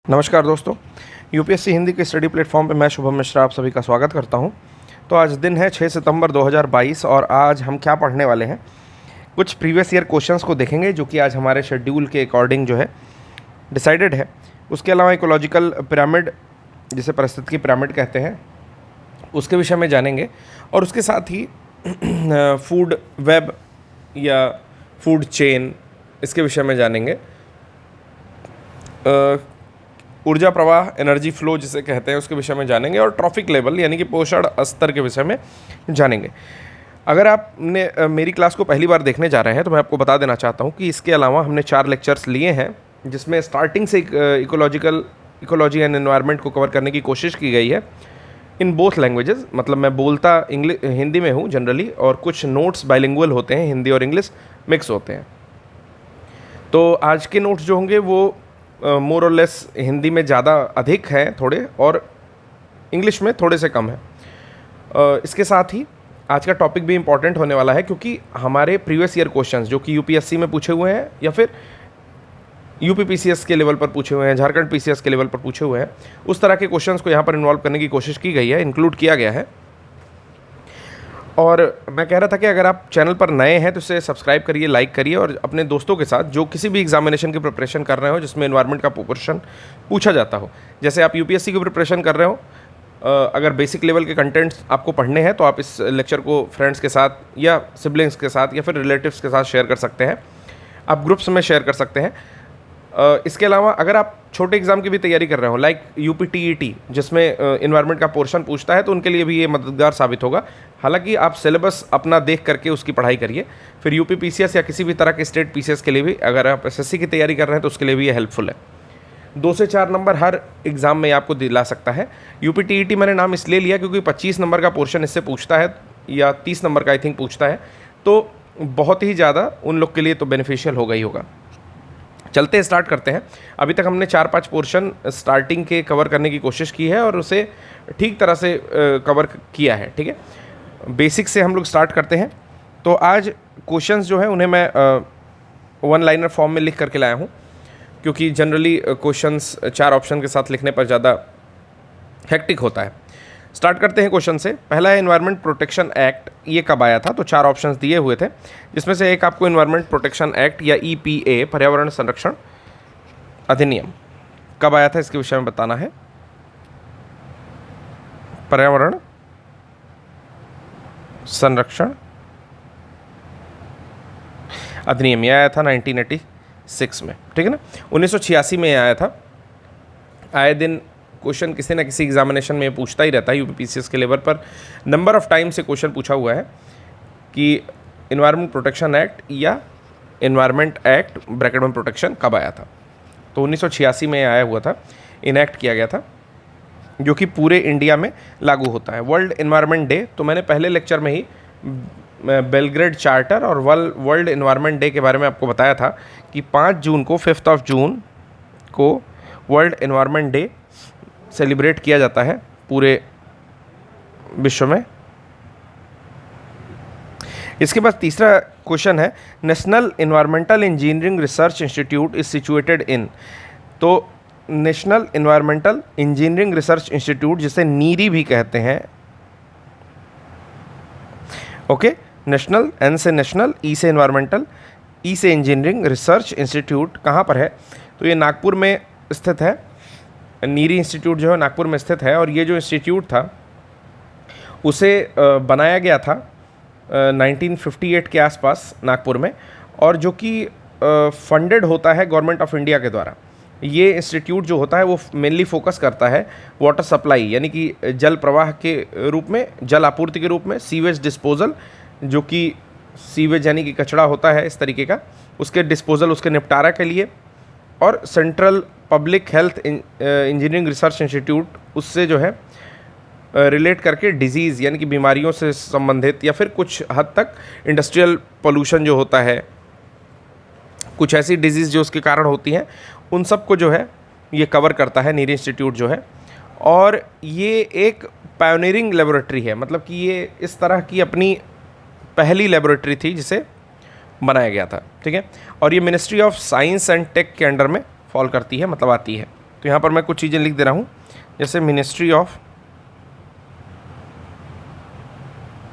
नमस्कार दोस्तों, यूपीएससी हिंदी के स्टडी प्लेटफॉर्म पे मैं शुभम मिश्रा आप सभी का स्वागत करता हूं। तो आज दिन है 6 सितंबर 2022 और आज हम क्या पढ़ने वाले हैं, कुछ प्रीवियस ईयर क्वेश्चंस को देखेंगे जो कि आज हमारे शेड्यूल के अकॉर्डिंग जो है डिसाइडेड है। उसके अलावा इकोलॉजिकल पिरामिड, जिसे पारिस्थितिकी पिरामिड कहते हैं, उसके विषय में जानेंगे और उसके साथ ही फूड वेब या फूड चेन, इसके विषय में जानेंगे। ऊर्जा प्रवाह, एनर्जी फ्लो जिसे कहते हैं, उसके विषय में जानेंगे और ट्रॉफिक लेवल यानी कि पोषण स्तर के विषय में जानेंगे। अगर आपने मेरी क्लास को पहली बार देखने जा रहे हैं तो मैं आपको बता देना चाहता हूं कि इसके अलावा हमने 4 लेक्चर्स लिए हैं जिसमें स्टार्टिंग से इकोलॉजी एंड एनवायरनमेंट को कवर करने की कोशिश की गई है इन बोथ लैंग्वेजेस। मतलब मैं बोलता हिंदी में हूँ जनरली, और कुछ नोट्स बाइलिंगुअल होते हैं, हिंदी और इंग्लिश मिक्स होते हैं। तो आज के नोट्स जो होंगे वो मोर और लेस हिंदी में ज़्यादा अधिक हैं थोड़े, और इंग्लिश में थोड़े से कम है। इसके साथ ही आज का टॉपिक भी इम्पॉर्टेंट होने वाला है क्योंकि हमारे प्रीवियस ईयर क्वेश्चंस जो कि यूपीएससी में पूछे हुए हैं या फिर यूपी पीसीएस के लेवल पर पूछे हुए हैं, झारखंड पीसीएस के लेवल पर पूछे हुए हैं, उस तरह के क्वेश्चंस को यहाँ पर इन्वॉल्व करने की कोशिश की गई है, इंक्लूड किया गया है। और मैं कह रहा था कि अगर आप चैनल पर नए हैं तो इसे सब्सक्राइब करिए, लाइक करिए और अपने दोस्तों के साथ जो किसी भी एग्जामिनेशन की प्रिपरेशन कर रहे हो जिसमें एनवायरनमेंट का पोर्शन पूछा जाता हो, जैसे आप यूपीएससी की प्रिपरेशन कर रहे हो, अगर बेसिक लेवल के कंटेंट्स आपको पढ़ने हैं तो आप इस लेक्चर को फ्रेंड्स के साथ या सिबलिंग्स के साथ या फिर रिलेटिव्स के साथ शेयर कर सकते हैं, आप ग्रुप्स में शेयर कर सकते हैं। इसके अलावा अगर आप छोटे एग्जाम की भी तैयारी कर रहे हो, लाइक यूपीटीईटी जिसमें एनवायरनमेंट का पोर्शन पूछता है, तो उनके लिए भी ये मददगार साबित होगा। हालांकि आप सिलेबस अपना देख करके उसकी पढ़ाई करिए। फिर यूपी पीसीएस या किसी भी तरह के स्टेट पीसीएस के लिए भी, अगर आप एसएससी की तैयारी कर रहे हैं तो उसके लिए भी ये हेल्पफुल है। 2 से 4 नंबर हर एग्ज़ाम में आपको दिला सकता है। यूपीटीईटी मैंने नाम इसलिए लिया क्योंकि 25 नंबर का पोर्शन इससे पूछता है, या 30 नंबर का आई थिंक पूछता है, तो बहुत ही ज़्यादा उन लोग के लिए तो बेनिफिशियल होगा ही होगा। चलते स्टार्ट करते हैं। अभी तक हमने 4-5 पोर्शन स्टार्टिंग के कवर करने की कोशिश की है और उसे ठीक तरह से कवर किया है। ठीक है, बेसिक से हम लोग स्टार्ट करते हैं। तो आज क्वेश्चंस जो है उन्हें मैं 1 लाइनर फॉर्म में लिख करके लाया हूँ क्योंकि जनरली क्वेश्चंस 4 ऑप्शन के साथ लिखने पर ज़्यादा हेक्टिक होता है। स्टार्ट करते हैं क्वेश्चन से। पहला है एनवायरनमेंट प्रोटेक्शन एक्ट, ये कब आया था? तो 4 ऑप्शंस दिए हुए थे जिसमें से एक आपको एनवायरनमेंट प्रोटेक्शन एक्ट या ईपीए, पर्यावरण संरक्षण अधिनियम, कब आया था इसके विषय में बताना है। पर्यावरण संरक्षण अधिनियम ये आया था 1986 में, ठीक है ना। 1986 में आया था। आए दिन क्वेश्चन किसी न किसी एग्जामिनेशन में पूछता ही रहता है, यूपी पीसीएस के लेवल पर नंबर ऑफ टाइम से क्वेश्चन पूछा हुआ है कि एनवायरनमेंट प्रोटेक्शन एक्ट या एनवायरनमेंट एक्ट ब्रैकेट में प्रोटेक्शन कब आया था। तो 1986 में आया हुआ था, इनैक्ट किया गया था, जो कि पूरे इंडिया में लागू होता है। वर्ल्ड एनवायरनमेंट डे, तो मैंने पहले लेक्चर में ही बेलग्रेड चार्टर और वर्ल्ड एनवायरनमेंट डे के बारे में आपको बताया था कि 5 जून को, 5 जून को वर्ल्ड एनवायरनमेंट डे सेलिब्रेट किया जाता है पूरे विश्व में। इसके बाद तीसरा क्वेश्चन है national environmental engineering research institute is situated in. तो national environmental engineering research institute, जिसे नीरी भी कहते हैं, ओके, नेशनल, एन से नेशनल, ई से एनवायरमेंटल, ई से इंजीनियरिंग रिसर्च इंस्टीट्यूट कहाँ पर है? तो ये नागपुर में स्थित है। नीरी इंस्टीट्यूट जो है नागपुर में स्थित है और ये जो इंस्टीट्यूट था उसे बनाया गया था 1958 के आसपास नागपुर में, और जो कि फंडेड होता है गवर्नमेंट ऑफ इंडिया के द्वारा। ये इंस्टीट्यूट जो होता है वो मेनली फोकस करता है वाटर सप्लाई यानी कि जल प्रवाह के रूप में, जल आपूर्ति के रूप में, सीवेज डिस्पोजल, जो कि सीवेज यानी कि कचरा होता है इस तरीके का, उसके डिस्पोजल, उसके निपटारा के लिए, और central public health engineering research institute उससे जो है रिलेट करके डिजीज़ यानी कि बीमारियों से संबंधित या फिर कुछ हद तक इंडस्ट्रियल पोल्यूशन जो होता है, कुछ ऐसी डिजीज़ जो उसके कारण होती हैं, उन सब को जो है ये कवर करता है नीरी इंस्टीट्यूट जो है। और ये एक पायोनियरिंग लेबोरेटरी है, मतलब कि ये इस तरह की अपनी पहली लेबोरेटरी थी जिसे बनाया गया था, ठीक है। और ये Ministry of Science and Tech के अंडर में फॉल करती है, मतलब आती है, तो यहाँ पर मैं कुछ चीज़ें लिख दे रहा हूँ, जैसे मिनिस्ट्री ऑफ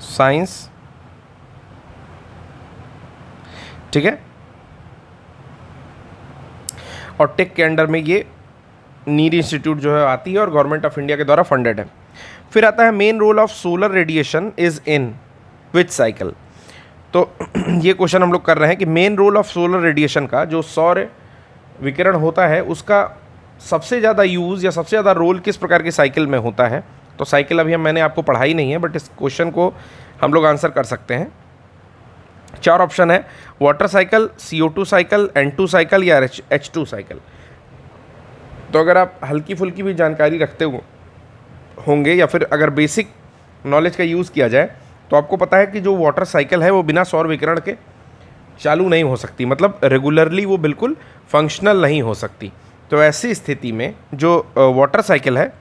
साइंस, ठीक है, और टेक के अंडर में ये नीर इंस्टीट्यूट जो है आती है और गवर्नमेंट ऑफ इंडिया के द्वारा फंडेड है। फिर आता है main role of solar radiation is in which cycle. तो ये क्वेश्चन हम लोग कर रहे हैं कि main role of solar radiation का, जो सौर विकिरण होता है, उसका सबसे ज़्यादा यूज़ या सबसे ज़्यादा रोल किस प्रकार की साइकिल में होता है। तो साइकिल अभी मैंने आपको पढ़ाई नहीं है, बट इस क्वेश्चन को हम लोग आंसर कर सकते हैं। 4 ऑप्शन है, water cycle, CO2 cycle, N2 cycle या H2 साइकिल। तो अगर आप हल्की फुल्की भी जानकारी रखते होंगे या फिर अगर बेसिक नॉलेज का यूज़ किया जाए तो आपको पता है कि जो वाटर साइकिल है वो बिना सौर विकिरण के चालू नहीं हो सकती, मतलब रेगुलरली वो बिल्कुल फंक्शनल नहीं हो सकती। तो ऐसी स्थिति में जो वाटर साइकिल है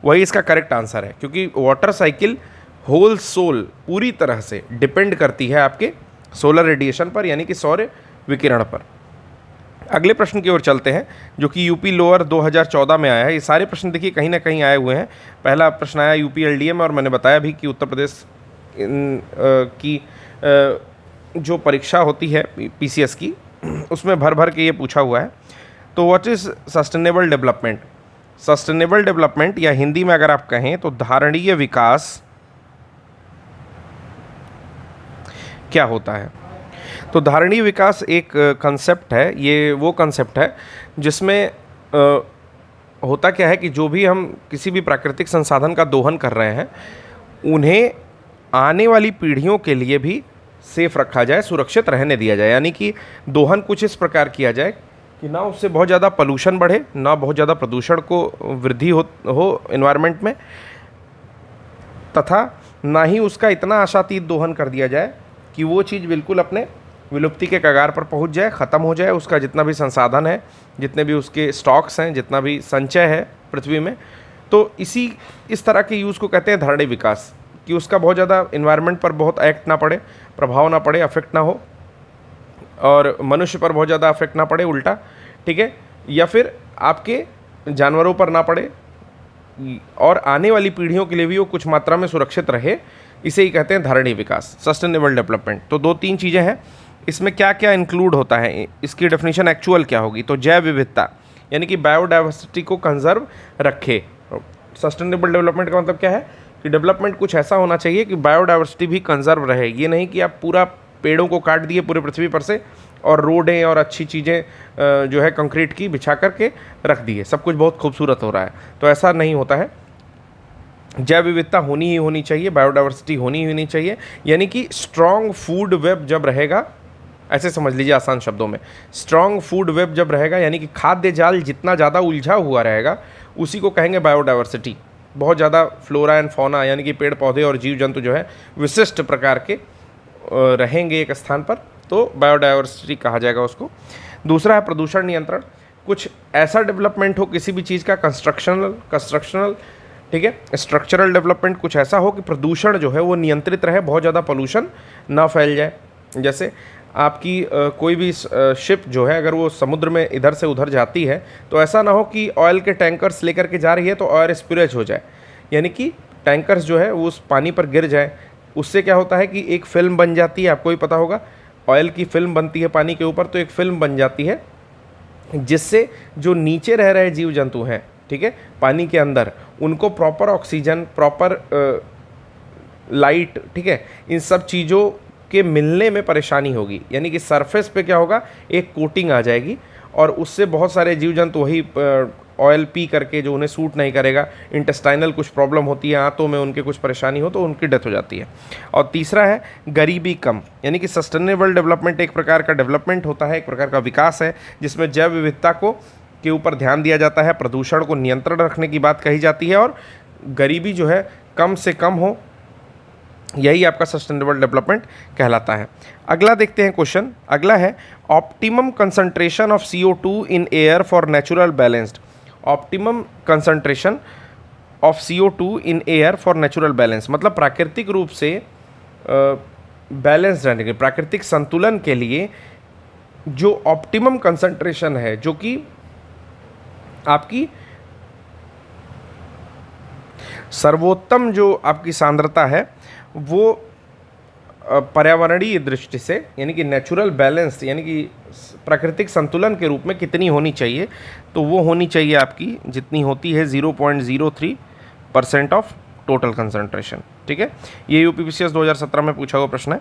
वही इसका करेक्ट आंसर है, क्योंकि वाटर साइकिल होल सोल पूरी तरह से डिपेंड करती है आपके सोलर रेडिएशन पर, यानी कि सौर विकिरण पर। अगले प्रश्न की ओर चलते हैं, जो कि यूपी लोअर 2014 में आया है। ये सारे प्रश्न देखिए कहीं ना कहीं आए हुए हैं। पहला प्रश्न आया यूपी LDA में, और मैंने बताया भी कि उत्तर प्रदेश की जो परीक्षा होती है PCS की, उसमें भर भर के ये पूछा हुआ है। तो what is sustainable development? Sustainable development, या हिंदी में अगर आप कहें तो धारणीय विकास क्या होता है? तो धारणीय विकास एक कंसेप्ट है, ये वो कंसेप्ट है जिसमें होता क्या है कि जो भी हम किसी भी प्राकृतिक संसाधन का दोहन कर रहे हैं, उन्हें आने वाली पीढ़ियों के लिए भी सेफ रखा जाए, सुरक्षित रहने दिया जाए। यानी कि दोहन कुछ इस प्रकार किया जाए कि ना उससे बहुत ज़्यादा पोल्यूशन बढ़े, ना बहुत ज़्यादा प्रदूषण को वृद्धि हो एनवायरनमेंट में, तथा ना ही उसका इतना आशातीत दोहन कर दिया जाए कि वो चीज़ बिल्कुल अपने विलुप्ति के कगार पर पहुंच जाए, ख़त्म हो जाए, उसका जितना भी संसाधन है, जितने भी उसके स्टॉक्स हैं, जितना भी संचय है पृथ्वी में। तो इस तरह के यूज़ को कहते हैं धारणीय विकास, कि उसका बहुत ज़्यादा इन्वायरमेंट पर बहुत एक्ट ना पड़े, प्रभाव ना पड़े, अफेक्ट ना हो, और मनुष्य पर बहुत ज़्यादा अफेक्ट ना पड़े उल्टा, ठीक है, या फिर आपके जानवरों पर ना पड़े, और आने वाली पीढ़ियों के लिए भी वो कुछ मात्रा में सुरक्षित रहे। इसे ही कहते हैं धारणीय विकास, सस्टेनेबल डेवलपमेंट। तो 2-3 चीज़ें हैं, इसमें क्या क्या इंक्लूड होता है, इसकी डेफिनेशन एक्चुअल क्या होगी? तो जैव विविधता, यानी कि बायोडाइवर्सिटी को कंजर्व रखे। सस्टेनेबल डेवलपमेंट का मतलब क्या है कि डेवलपमेंट कुछ ऐसा होना चाहिए कि बायोडाइवर्सिटी भी कंजर्व रहे। ये नहीं कि आप पूरा पेड़ों को काट दिए पूरे पृथ्वी पर से, और रोडें और अच्छी चीज़ें जो है कंक्रीट की बिछा करके रख दिए, सब कुछ बहुत खूबसूरत हो रहा है। तो ऐसा नहीं होता है। जैव विविधता होनी ही होनी चाहिए, बायोडाइवर्सिटी होनी ही होनी चाहिए, यानी कि स्ट्रॉन्ग फूड वेब जब रहेगा, ऐसे समझ लीजिए आसान शब्दों में, स्ट्रॉन्ग फूड वेब जब रहेगा, यानी कि खाद्य जाल जितना ज़्यादा उलझा हुआ रहेगा, उसी को कहेंगे बायोडाइवर्सिटी। बहुत ज़्यादा फ्लोरा एंड फौना, यानी कि पेड़ पौधे और जीव जंतु जो है विशिष्ट प्रकार के रहेंगे एक स्थान पर, तो बायोडाइवर्सिटी कहा जाएगा उसको। दूसरा है प्रदूषण नियंत्रण, कुछ ऐसा डेवलपमेंट हो किसी भी चीज़ का, कंस्ट्रक्शनल, ठीक है, स्ट्रक्चरल डेवलपमेंट कुछ ऐसा हो कि प्रदूषण जो है वो नियंत्रित रहे, बहुत ज़्यादा पोल्यूशन ना फैल जाए। जैसे आपकी कोई भी शिप जो है अगर वो समुद्र में इधर से उधर जाती है, तो ऐसा ना हो कि ऑयल के टैंकर्स लेकर के जा रही है तो ऑयल स्पिरेज हो जाए, यानी कि टैंकर्स जो है वो उस पानी पर गिर जाए। उससे क्या होता है कि एक फिल्म बन जाती है, आपको भी पता होगा, ऑयल की फिल्म बनती है पानी के ऊपर, तो एक फिल्म बन जाती है जिससे जो नीचे रह रहे जीव जंतु हैं, ठीक है, पानी के अंदर, उनको प्रॉपर ऑक्सीजन, प्रॉपर लाइट, ठीक है, इन सब चीज़ों के मिलने में परेशानी होगी। यानी कि सरफेस पे क्या होगा, एक कोटिंग आ जाएगी, और उससे बहुत सारे जीव जंतु वही ऑयल पी करके, जो उन्हें सूट नहीं करेगा, इंटेस्टाइनल कुछ प्रॉब्लम होती है, आंतों में उनके कुछ परेशानी हो तो उनकी डेथ हो जाती है। और तीसरा है गरीबी कम, यानी कि सस्टेनेबल डेवलपमेंट एक प्रकार का डेवलपमेंट होता है, एक प्रकार का विकास है, जिसमें जैव विविधता को के ऊपर ध्यान दिया जाता है, प्रदूषण को नियंत्रण रखने की बात कही जाती है, और गरीबी जो है कम से कम हो, यही आपका सस्टेनेबल डेवलपमेंट कहलाता है। अगला देखते हैं क्वेश्चन, अगला है optimum concentration of CO2 in air for natural balanced. Optimum concentration of CO2 in air for natural balance, मतलब प्राकृतिक रूप से बैलेंस रहने के, प्राकृतिक संतुलन के लिए जो ऑप्टिमम कंसंट्रेशन है, जो कि आपकी सर्वोत्तम जो आपकी सांद्रता है वो पर्यावरणीय दृष्टि से यानी कि नेचुरल बैलेंस यानी कि प्राकृतिक संतुलन के रूप में कितनी होनी चाहिए, तो वो होनी चाहिए आपकी जितनी होती है 0.03% ऑफ टोटल कंसंट्रेशन। ठीक है, ये यूपीपीसीएस 2017 में पूछा हुआ प्रश्न है।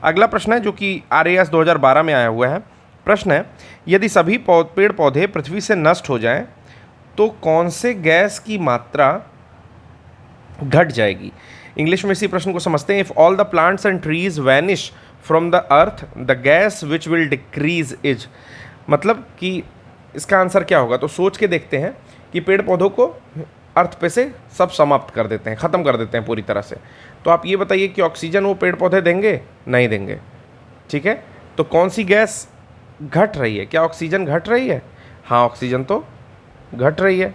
अगला प्रश्न है जो कि आरएएस 2012 में आया हुआ है। प्रश्न है, यदि सभी पेड़ पौधे पृथ्वी से नष्ट हो जाएं तो कौन से गैस की मात्रा घट जाएगी। इंग्लिश में इसी प्रश्न को समझते हैं। If all the plants and trees vanish from the earth the gas which will decrease is, मतलब कि इसका आंसर क्या होगा। तो सोच के देखते हैं कि पेड़ पौधों को अर्थ पे से सब समाप्त कर देते हैं, ख़त्म कर देते हैं पूरी तरह से, तो आप ये बताइए कि ऑक्सीजन वो पेड़ पौधे देंगे? नहीं देंगे। ठीक है, तो कौन सी गैस घट रही है? क्या ऑक्सीजन घट रही है? हाँ, ऑक्सीजन तो घट रही है।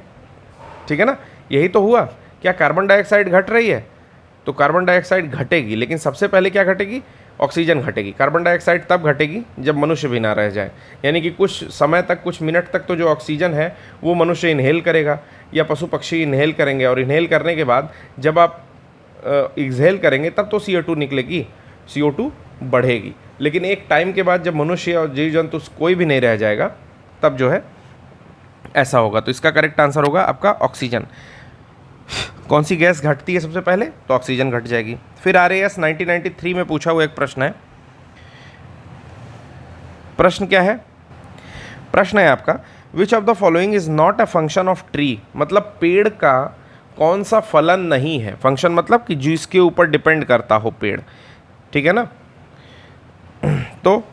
ठीक है ना, यही तो हुआ। क्या कार्बन डाइऑक्साइड घट रही है? तो कार्बन डाइऑक्साइड घटेगी, लेकिन सबसे पहले क्या घटेगी? ऑक्सीजन घटेगी। कार्बन डाइऑक्साइड तब घटेगी जब मनुष्य भी ना रह जाए, यानी कि कुछ समय तक, कुछ मिनट तक तो जो ऑक्सीजन है वो मनुष्य इन्हेल करेगा या पशु पक्षी इन्हेल करेंगे, और इन्हेल करने के बाद जब आप एक्सहेल करेंगे तब तो CO2 निकलेगी, CO2 बढ़ेगी। लेकिन एक टाइम के बाद जब मनुष्य और जीव जंतु कोई भी नहीं रह जाएगा तब जो है ऐसा होगा। तो इसका करेक्ट आंसर होगा आपका ऑक्सीजन। कौन सी गैस घटती है सबसे पहले? तो ऑक्सीजन घट जाएगी। फिर आरएएस 1993 में पूछा हुआ एक प्रश्न है। प्रश्न क्या है? प्रश्न है आपका, which of the following is not a function of tree, मतलब पेड़ का कौन सा फलन नहीं है। फंक्शन मतलब कि जिसके ऊपर डिपेंड करता हो पेड़। ठीक है ना, तो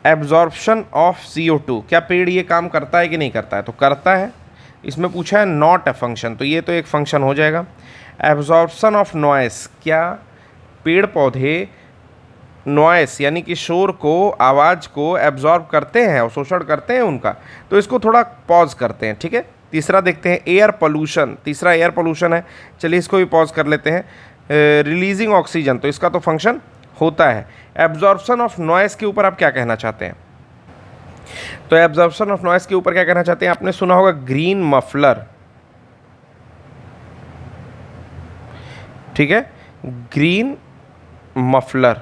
एब्जॉर्प्शन ऑफ CO2, क्या पेड़ ये काम करता है कि नहीं करता है? तो करता है। इसमें पूछा है नॉट अ फंक्शन, तो ये तो एक फंक्शन हो जाएगा। एब्जॉर्प्शन ऑफ नॉइस, क्या पेड़ पौधे नॉइस यानी कि शोर को, आवाज़ को एब्जॉर्ब करते हैं और शोषण करते हैं उनका? तो इसको थोड़ा पॉज करते हैं। ठीक है, तीसरा देखते हैं एयर पोल्यूशन। तीसरा एयर पोल्यूशन है, चलिए इसको भी पॉज कर लेते हैं। रिलीजिंग ऑक्सीजन, तो इसका तो फंक्शन होता है। एब्जॉर्प्शन ऑफ नॉइस के ऊपर आप क्या कहना चाहते हैं? तो एब्जॉर्प्शन ऑफ नॉइस के ऊपर क्या कहना चाहते हैं? आपने सुना होगा ग्रीन मफलर। ठीक है, ग्रीन मफलर।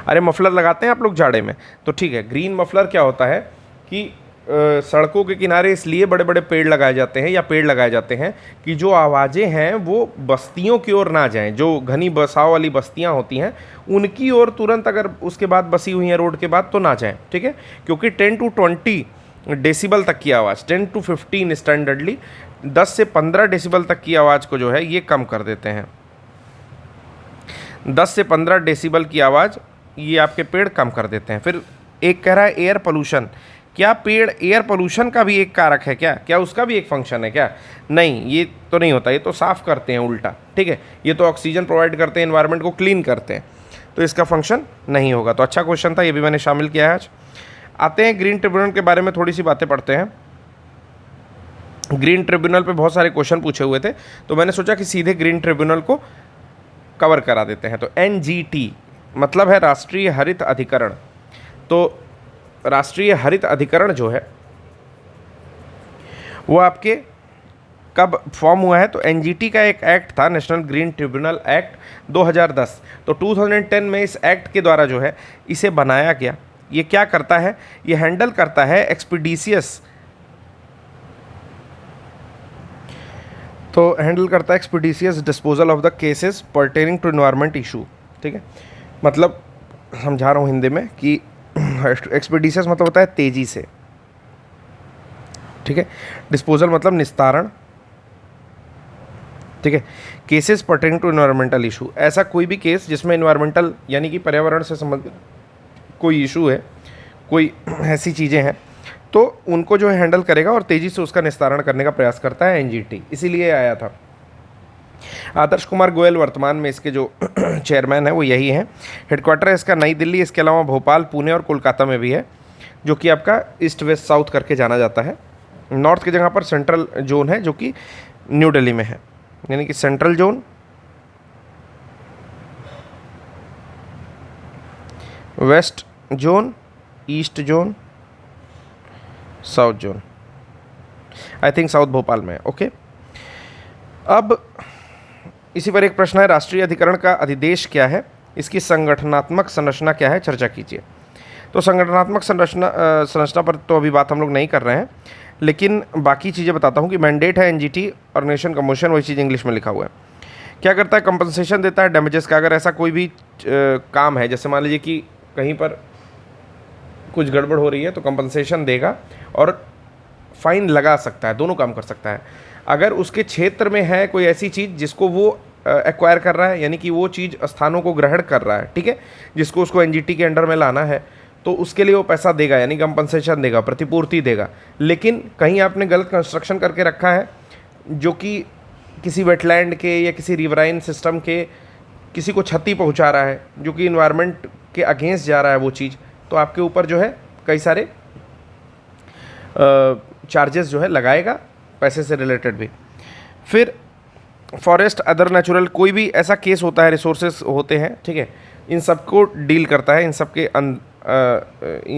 अरे मफलर लगाते हैं आप लोग जाड़े में? तो ठीक है, ग्रीन मफलर क्या होता है कि सड़कों के किनारे इसलिए बड़े बड़े पेड़ लगाए जाते हैं या पेड़ लगाए जाते हैं कि जो आवाज़ें हैं वो बस्तियों की ओर ना जाएं। जो घनी बसाव वाली बस्तियां होती हैं उनकी ओर तुरंत अगर उसके बाद बसी हुई हैं रोड के बाद तो ना जाएं। ठीक है, क्योंकि 10 to 20 डेसिबल तक की आवाज़, 10 to 15 स्टैंडर्डली 10 से 15 डेसिबल तक की आवाज़ को जो है ये कम कर देते हैं। 10 से 15 डेसिबल की आवाज़ ये आपके पेड़ कम कर देते हैं। फिर एक कह रहा है एयर पोल्यूशन, क्या पेड़ एयर पोल्यूशन का भी एक कारक है? क्या उसका भी एक फंक्शन है क्या? नहीं, ये तो नहीं होता, ये तो साफ़ करते हैं उल्टा। ठीक है, ये तो ऑक्सीजन प्रोवाइड करते हैं, एनवायरनमेंट को क्लीन करते हैं, तो इसका फंक्शन नहीं होगा। तो अच्छा क्वेश्चन था, ये भी मैंने शामिल किया है आज। आते हैं ग्रीन ट्रिब्यूनल के बारे में थोड़ी सी बातें पढ़ते हैं। ग्रीन ट्रिब्यूनल पे बहुत सारे क्वेश्चन पूछे हुए थे, तो मैंने सोचा कि सीधे ग्रीन ट्रिब्यूनल को कवर करा देते हैं। तो NGT मतलब है राष्ट्रीय हरित अधिकरण। तो राष्ट्रीय हरित अधिकरण जो है वो आपके कब फॉर्म हुआ है? तो NGT का एक एक्ट था, नेशनल ग्रीन ट्रिब्यूनल एक्ट 2010। तो 2010 में इस एक्ट के द्वारा जो है इसे बनाया गया। ये क्या करता है? ये हैंडल करता है एक्सपीडिशियस, तो हैंडल करता है expeditious disposal of the cases pertaining to environment issue. ठीक है, मतलब समझा रहा हूँ हिंदी में कि एक्सपीडिशियस मतलब होता है तेजी से। ठीक है, डिस्पोजल मतलब निस्तारण। ठीक है, cases pertaining to environmental issue, ऐसा कोई भी केस जिसमें एनवायरमेंटल यानी कि पर्यावरण से संबंधित कोई इशू है, कोई ऐसी चीज़ें हैं, तो उनको जो है हैंडल करेगा और तेज़ी से उसका निस्तारण करने का प्रयास करता है NGT, इसीलिए आया था। आदर्श कुमार गोयल वर्तमान में इसके जो चेयरमैन है वो यही हैं। हेडक्वार्टर है इसका नई दिल्ली, इसके अलावा भोपाल, पुणे और कोलकाता में भी है, जो कि आपका ईस्ट वेस्ट साउथ करके जाना जाता है। नॉर्थ की जगह पर सेंट्रल जोन है जो कि न्यू दिल्ली में है, यानी कि central zone, west zone, east zone, south zone. I think south Bhopal में है। ओके, अब इसी पर एक प्रश्न है, राष्ट्रीय अधिकरण का अधिदेश क्या है, इसकी संगठनात्मक संरचना क्या है, चर्चा कीजिए। तो संगठनात्मक संरचना पर तो अभी बात हम लोग नहीं कर रहे हैं, लेकिन बाकी चीज़ें बताता हूँ कि मैंडेट है एनजीटी, ऑर्गेनाइजेशन कमीशन, वही चीज़ इंग्लिश में लिखा हुआ है। क्या करता है, कंपनसेशन देता है डैमेजेस का। अगर ऐसा कोई भी काम है, जैसे मान लीजिए कि कहीं पर कुछ गड़बड़ हो रही है, तो कंपनसेशन देगा और फाइन लगा सकता है, दोनों काम कर सकता है। अगर उसके क्षेत्र में है कोई ऐसी चीज़ जिसको वो एक्वायर कर रहा है, यानी कि वो चीज़ स्थानों को ग्रहण कर रहा है, ठीक है, जिसको उसको एनजीटी के अंडर में लाना है, तो उसके लिए वो पैसा देगा, यानी कंपनसेशन देगा, प्रतिपूर्ति देगा। लेकिन कहीं आपने गलत कंस्ट्रक्शन करके रखा है, जो कि किसी वेटलैंड के या किसी रिवराइन सिस्टम के किसी को क्षति पहुंचा रहा है, जो कि इन्वायरमेंट के अगेंस्ट जा रहा है वो चीज़, तो आपके ऊपर जो है कई सारे चार्जेस जो है लगाएगा, पैसे से रिलेटेड भी। फिर फॉरेस्ट, अदर नेचुरल, कोई भी ऐसा केस होता है, रिसोर्सेज होते हैं, ठीक है, इन सब को डील करता है, इन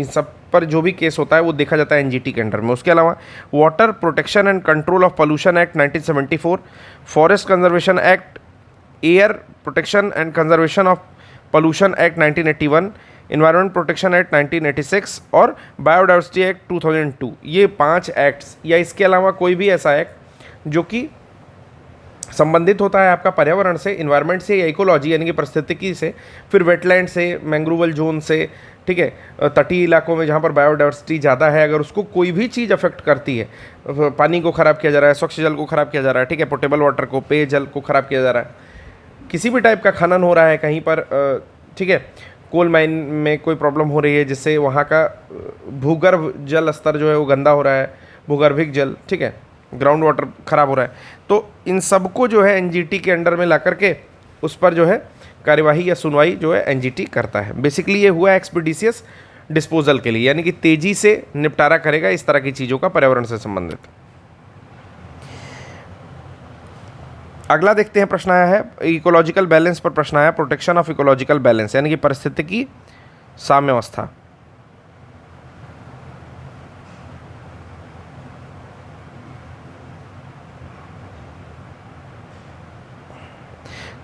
सब पर जो भी केस होता है वो देखा जाता है एनजीटी के अंडर में। उसके अलावा water protection and control of pollution act 1974, forest conservation act, air protection and conservation of pollution act 1981, environment protection act 1986 और बायोडाइवर्सिटी एक्ट 2002। ये 5 एक्ट्स, या इसके अलावा कोई भी ऐसा एक्ट जो कि संबंधित होता है आपका पर्यावरण से, इन्वायरमेंट से या इकोलॉजी यानी कि पारिस्थितिकी से, फिर वेटलैंड से, मैंग्रोवल जोन से, ठीक है, तटीय इलाकों में जहाँ पर बायोडाइवर्सिटी ज़्यादा है, अगर उसको कोई भी चीज़ अफेक्ट करती है, पानी को ख़राब किया जा रहा है, स्वच्छ जल को ख़राब किया जा रहा है, ठीक है, पोर्टेबल वाटर को, पेयजल को ख़राब किया जा रहा है, किसी भी टाइप का खनन हो रहा है कहीं पर, ठीक है, कोल माइन में कोई प्रॉब्लम हो रही है जिससे वहाँ का भूगर्भ जल स्तर जो है वो गंदा हो रहा है, भूगर्भिक जल, ठीक है, ग्राउंड वाटर ख़राब हो रहा है, तो इन सबको जो है एनजीटी के अंडर में ला करके उस पर जो है कार्यवाही या सुनवाई जो है एनजीटी करता है। बेसिकली ये हुआ एक्सपीडिशियस डिस्पोजल के लिए, यानी कि तेज़ी से निपटारा करेगा इस तरह की चीज़ों का पर्यावरण से संबंधित। अगला देखते हैं, प्रश्न आया है इकोलॉजिकल बैलेंस पर, प्रश्न आया प्रोटेक्शन ऑफ इकोलॉजिकल बैलेंस, यानी कि पारिस्थितिकी साम्यावस्था।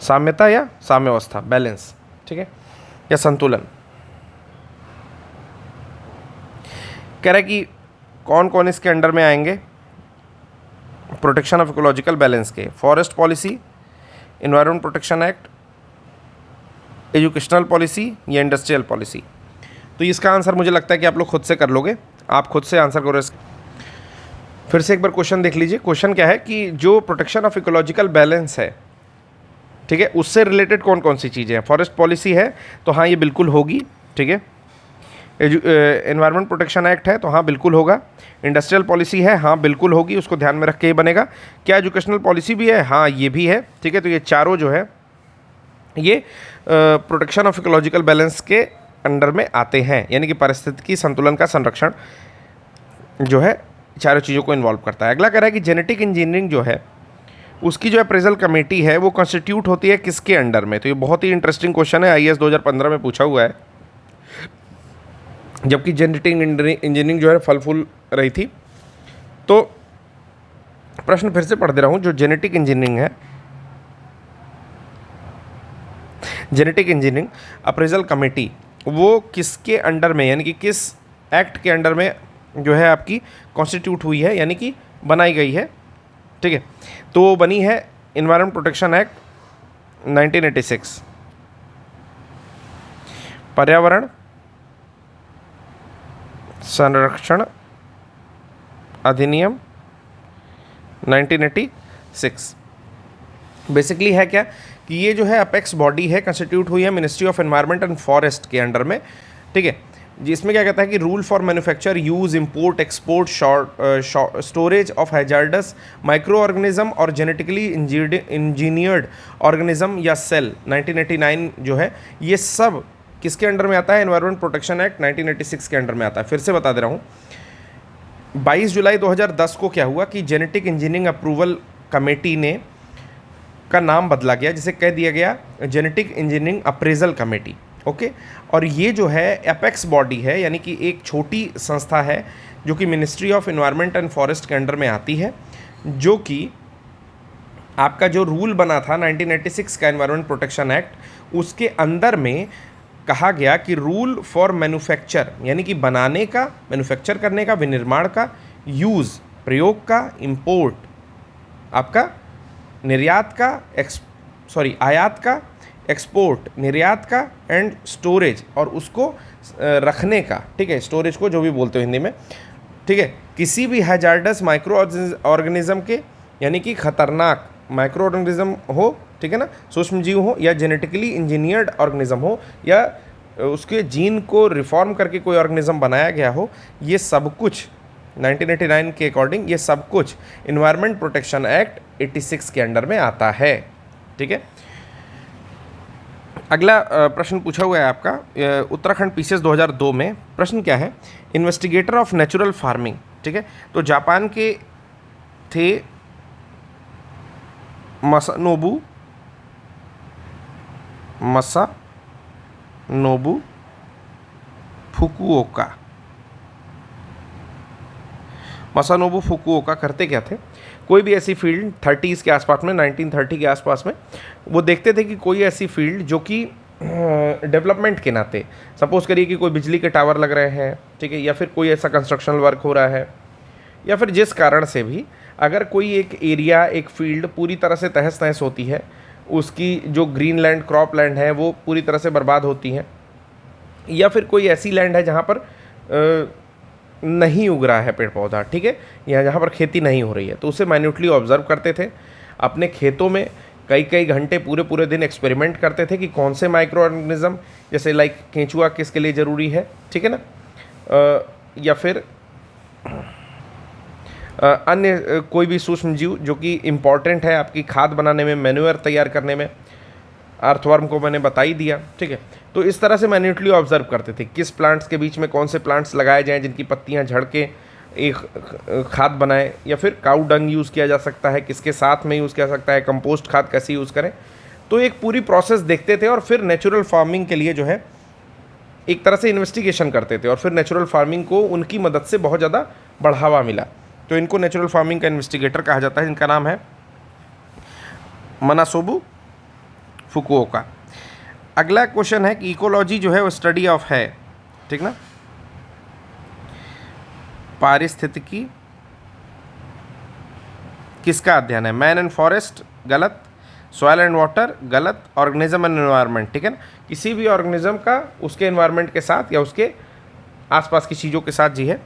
साम्यता या साम्यावस्था, बैलेंस, ठीक है, या संतुलन। कह रहा है कि कौन कौन इसके अंडर में आएंगे प्रोटेक्शन ऑफ इकोलॉजिकल बैलेंस के, forest policy, environment protection act, educational policy या इंडस्ट्रियल पॉलिसी। तो इसका आंसर मुझे लगता है कि आप लोग खुद से कर लोगे, आप खुद से आंसर करो। फिर से एक बार क्वेश्चन देख लीजिए। क्वेश्चन क्या है कि जो प्रोटेक्शन ऑफ इकोलॉजिकल बैलेंस है, ठीक है, उससे रिलेटेड कौन कौन सी चीज़ें हैं। फॉरेस्ट पॉलिसी है तो हाँ ये बिल्कुल होगी, ठीक है। एनवायरनमेंट प्रोटेक्शन एक्ट है तो हाँ बिल्कुल होगा। इंडस्ट्रियल पॉलिसी है, हाँ बिल्कुल होगी, उसको ध्यान में रख के ही बनेगा। क्या एजुकेशनल पॉलिसी भी है, हाँ ये भी है, ठीक है। तो ये चारों जो है ये प्रोटेक्शन ऑफ इकोलॉजिकल बैलेंस के अंडर में आते हैं, यानी कि पारिस्थितिकी संतुलन का संरक्षण जो है चारों चीज़ों को इन्वॉल्व करता है। अगला कह रहा है कि जेनेटिक इंजीनियरिंग जो है उसकी जो अप्रेजल कमेटी है वो कॉन्स्टिट्यूट होती है किसके अंडर में। तो ये बहुत ही इंटरेस्टिंग क्वेश्चन है, आईएएस 2015 में पूछा हुआ है, जबकि जेनेटिक इंजीनियरिंग जो है फल फूल रही थी। तो प्रश्न फिर से पढ़ दे रहा हूँ। जो जेनेटिक इंजीनियरिंग है, जेनेटिक इंजीनियरिंग अप्रेजल कमेटी वो किसके अंडर में, यानी कि किस एक्ट के अंडर में जो है आपकी कॉन्स्टिट्यूट हुई है, यानी कि बनाई गई है, ठीक है। तो वो बनी है एनवायरनमेंट प्रोटेक्शन एक्ट 1986, पर्यावरण संरक्षण अधिनियम 1986। बेसिकली है क्या कि ये जो है अपेक्स बॉडी है, कंस्टिट्यूट हुई है ministry of environment and forest के अंडर में, ठीक है। जिसमें क्या कहता है कि rule for manufacture, use, import, export, storage of hazards micro organism और जेनेटिकली इंजीनियर्ड ऑर्गेनिज्म या सेल 1989 जो है ये सब किसके अंडर में आता है, एनवायरनमेंट प्रोटेक्शन एक्ट 1986 के अंडर में आता है। फिर से बता दे रहा हूँ, 22 जुलाई 2010 को क्या हुआ कि जेनेटिक इंजीनियरिंग अप्रूवल कमेटी ने का नाम बदला गया, जिसे कह दिया गया genetic engineering appraisal committee, okay. और ये जो है एपेक्स बॉडी है, यानी कि एक छोटी संस्था है जो कि ministry of environment and forest के अंडर में आती है, जो कि आपका जो रूल बना था 1986 का एनवायरनमेंट प्रोटेक्शन एक्ट, उसके अंदर में कहा गया कि रूल फॉर मैन्युफैक्चर, यानी कि बनाने का, मैन्युफैक्चर करने का, विनिर्माण का, यूज़ प्रयोग का, इंपोर्ट आपका निर्यात का, आयात का, एक्सपोर्ट निर्यात का, एंड स्टोरेज और उसको रखने का, ठीक है, स्टोरेज को जो भी बोलते हो हिंदी में, ठीक है, किसी भी हैजार्डस माइक्रो ऑर्गेनिज्म के, यानी कि खतरनाक माइक्रो ऑर्गेनिज्म हो, ठीक है ना, सूक्ष्म जीव हो, या जेनेटिकली इंजीनियर्ड ऑर्गेनिज्म हो, या उसके जीन को रिफॉर्म करके कोई ऑर्गेनिज्म बनाया गया हो, ये सब कुछ 1989 के अकॉर्डिंग ये सब कुछ इन्वायरमेंट प्रोटेक्शन एक्ट 86 के अंडर में आता है, ठीक है। अगला प्रश्न पूछा हुआ है आपका उत्तराखंड पीसीएस 2002 में। प्रश्न क्या है? इन्वेस्टिगेटर ऑफ नेचुरल फार्मिंग, ठीक है, तो जापान के थे मसानोबू फुकुओका। मसानोबू फुकुओका करते क्या थे? कोई भी ऐसी फील्ड 30s के आसपास में, 1930 के आसपास में, वो देखते थे कि कोई ऐसी फील्ड जो कि डेवलपमेंट के नाते, सपोज करिए कि कोई बिजली के टावर लग रहे हैं, ठीक है, या फिर कोई ऐसा कंस्ट्रक्शनल वर्क हो रहा है, या फिर जिस कारण से भी अगर कोई एक एरिया, एक फील्ड पूरी तरह से तहस नहस होती है, उसकी जो ग्रीन लैंड, क्रॉप लैंड है वो पूरी तरह से बर्बाद होती हैं, या फिर कोई ऐसी लैंड है जहाँ पर नहीं उग रहा है पेड़ पौधा, ठीक है, या जहाँ पर खेती नहीं हो रही है, तो उसे माइन्यूटली ऑब्जर्व करते थे। अपने खेतों में कई कई घंटे, पूरे पूरे दिन एक्सपेरिमेंट करते थे कि कौन से माइक्रो ऑर्गेनिज्म, जैसे लाइक केंचुआ किसके लिए ज़रूरी है, ठीक है ना, या फिर अन्य कोई भी सूक्ष्म जीव जो कि इम्पॉर्टेंट है आपकी खाद बनाने में, मैन्यूअर तैयार करने में। अर्थवर्म को मैंने बता ही दिया, ठीक है। तो इस तरह से मैन्यूटली ऑब्जर्व करते थे किस प्लांट्स के बीच में कौन से प्लांट्स लगाए जाएं जिनकी पत्तियां झड़ के एक खाद बनाए, या फिर काऊ डंग यूज़ किया जा सकता है, किसके साथ में यूज़ किया सकता है, कंपोस्ट खाद कैसे यूज़ करें। तो एक पूरी प्रोसेस देखते थे और फिर नेचुरल फार्मिंग के लिए जो है एक तरह से इन्वेस्टिगेशन करते थे, और फिर नेचुरल फार्मिंग को उनकी मदद से बहुत ज़्यादा बढ़ावा मिला। तो इनको नेचुरल फार्मिंग का इन्वेस्टिगेटर कहा जाता है, जिनका नाम है मनासोबू फुकुओका। अगला क्वेश्चन है कि इकोलॉजी जो है वो स्टडी ऑफ है, ठीक ना, पारिस्थितिकी किसका अध्ययन है? मैन एंड फॉरेस्ट गलत, सॉइल एंड वाटर गलत, ऑर्गेनिज्म एंड एनवायरनमेंट, ठीक है ना, किसी भी ऑर्गेनिज्म का उसके एनवायरनमेंट के साथ या उसके आसपास की चीज़ों के साथ जी है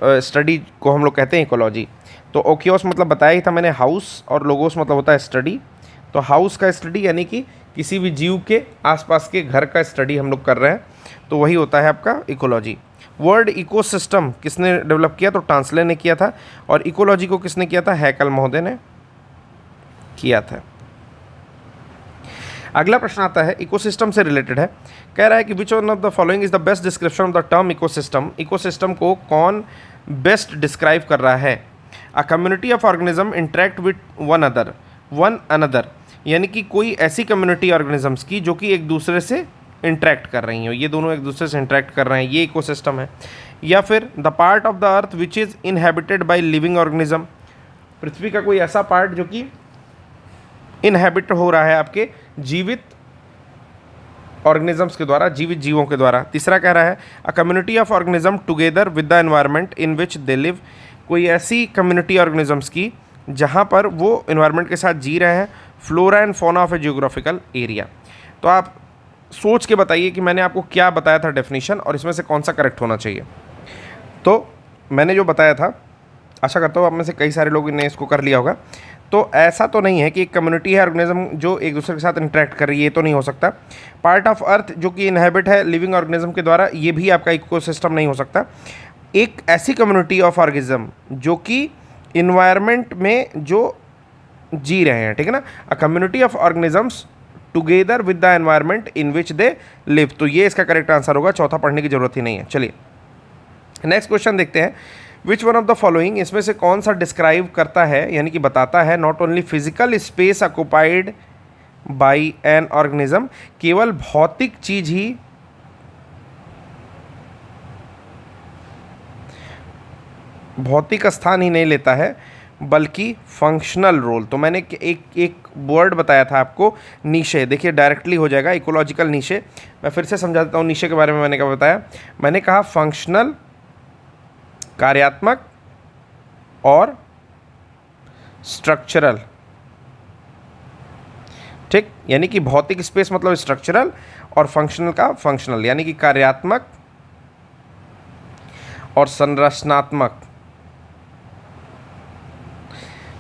स्टडी को हम लोग कहते हैं इकोलॉजी। तो ओकियोस मतलब बताया ही था मैंने हाउस, और लोगोस मतलब होता है स्टडी। तो हाउस का स्टडी यानी कि किसी भी जीव के आसपास के घर का स्टडी हम लोग कर रहे हैं, तो वही होता है आपका इकोलॉजी। वर्ड इकोसिस्टम किसने डेवलप किया? तो टांसले ने किया था। और इकोलॉजी को किसने किया था? हैकल महोदय ने किया था। अगला प्रश्न आता है इकोसिस्टम से रिलेटेड है, कह रहा है कि which one of the following is the best description of the term ecosystem. Ecosystem को कौन बेस्ट डिस्क्राइब कर रहा है? A community of organism interact with one another, यानी कि कोई ऐसी कम्युनिटी ऑर्गेनिजम्स की जो कि एक दूसरे से इंटरेक्ट कर रही हो, ये दोनों एक दूसरे से इंटरेक्ट कर रहे हैं, ये इकोसिस्टम है। या फिर the part of the earth which is inhabited by living organism, पृथ्वी का कोई ऐसा पार्ट जो कि इनहेबिट हो रहा है आपके जीवित ऑर्गेनिजम्स के द्वारा, जीवित जीवों के द्वारा। तीसरा कह रहा है a community of organism together with the environment in which they live, कोई ऐसी कम्युनिटी ऑर्गेनिजम्स की जहाँ पर वो इन्वायरमेंट के साथ जी रहे हैं। Flora and fauna of A geographical area. तो आप सोच के बताइए कि मैंने आपको क्या बताया था डेफिनेशन, और इसमें से कौन सा करेक्ट होना चाहिए। तो मैंने जो बताया था, आशा करता हूँ आप में से कई सारे लोगों ने इसको कर लिया होगा। तो ऐसा तो नहीं है कि एक कम्युनिटी है ऑर्गेनिज्म जो एक दूसरे के साथ इंटरेक्ट कर रही है, ये तो नहीं हो सकता। पार्ट ऑफ अर्थ जो कि इनहेबिट है लिविंग ऑर्गेनिज्म के द्वारा, ये भी आपका इकोसिस्टम नहीं हो सकता। एक ऐसी कम्युनिटी ऑफ ऑर्गेनिज्म जो कि इन्वायरमेंट में जो जी रहे हैं, ठीक है ना, a community of organisms together with the environment in which they live, तो ये इसका करेक्ट आंसर होगा। चौथा पढ़ने की जरूरत ही नहीं है। चलिए नेक्स्ट क्वेश्चन देखते हैं। Which one of the following, इसमें से कौन सा डिस्क्राइब करता है, यानी कि बताता है not only physical space occupied by an organism, केवल भौतिक चीज ही भौतिक स्थान ही नहीं लेता है, बल्कि फंक्शनल रोल। तो मैंने एक वर्ड बताया था आपको, नीशे। देखिए डायरेक्टली हो जाएगा इकोलॉजिकल नीशे। मैं फिर से समझा देता हूँ नीशे के बारे में। मैंने क्या बताया? मैंने कहा फंक्शनल, कार्यात्मक और स्ट्रक्चरल। ठीक, यानी कि भौतिक स्पेस मतलब स्ट्रक्चरल, और फंक्शनल का फंक्शनल, यानी कि कार्यात्मक और संरचनात्मक।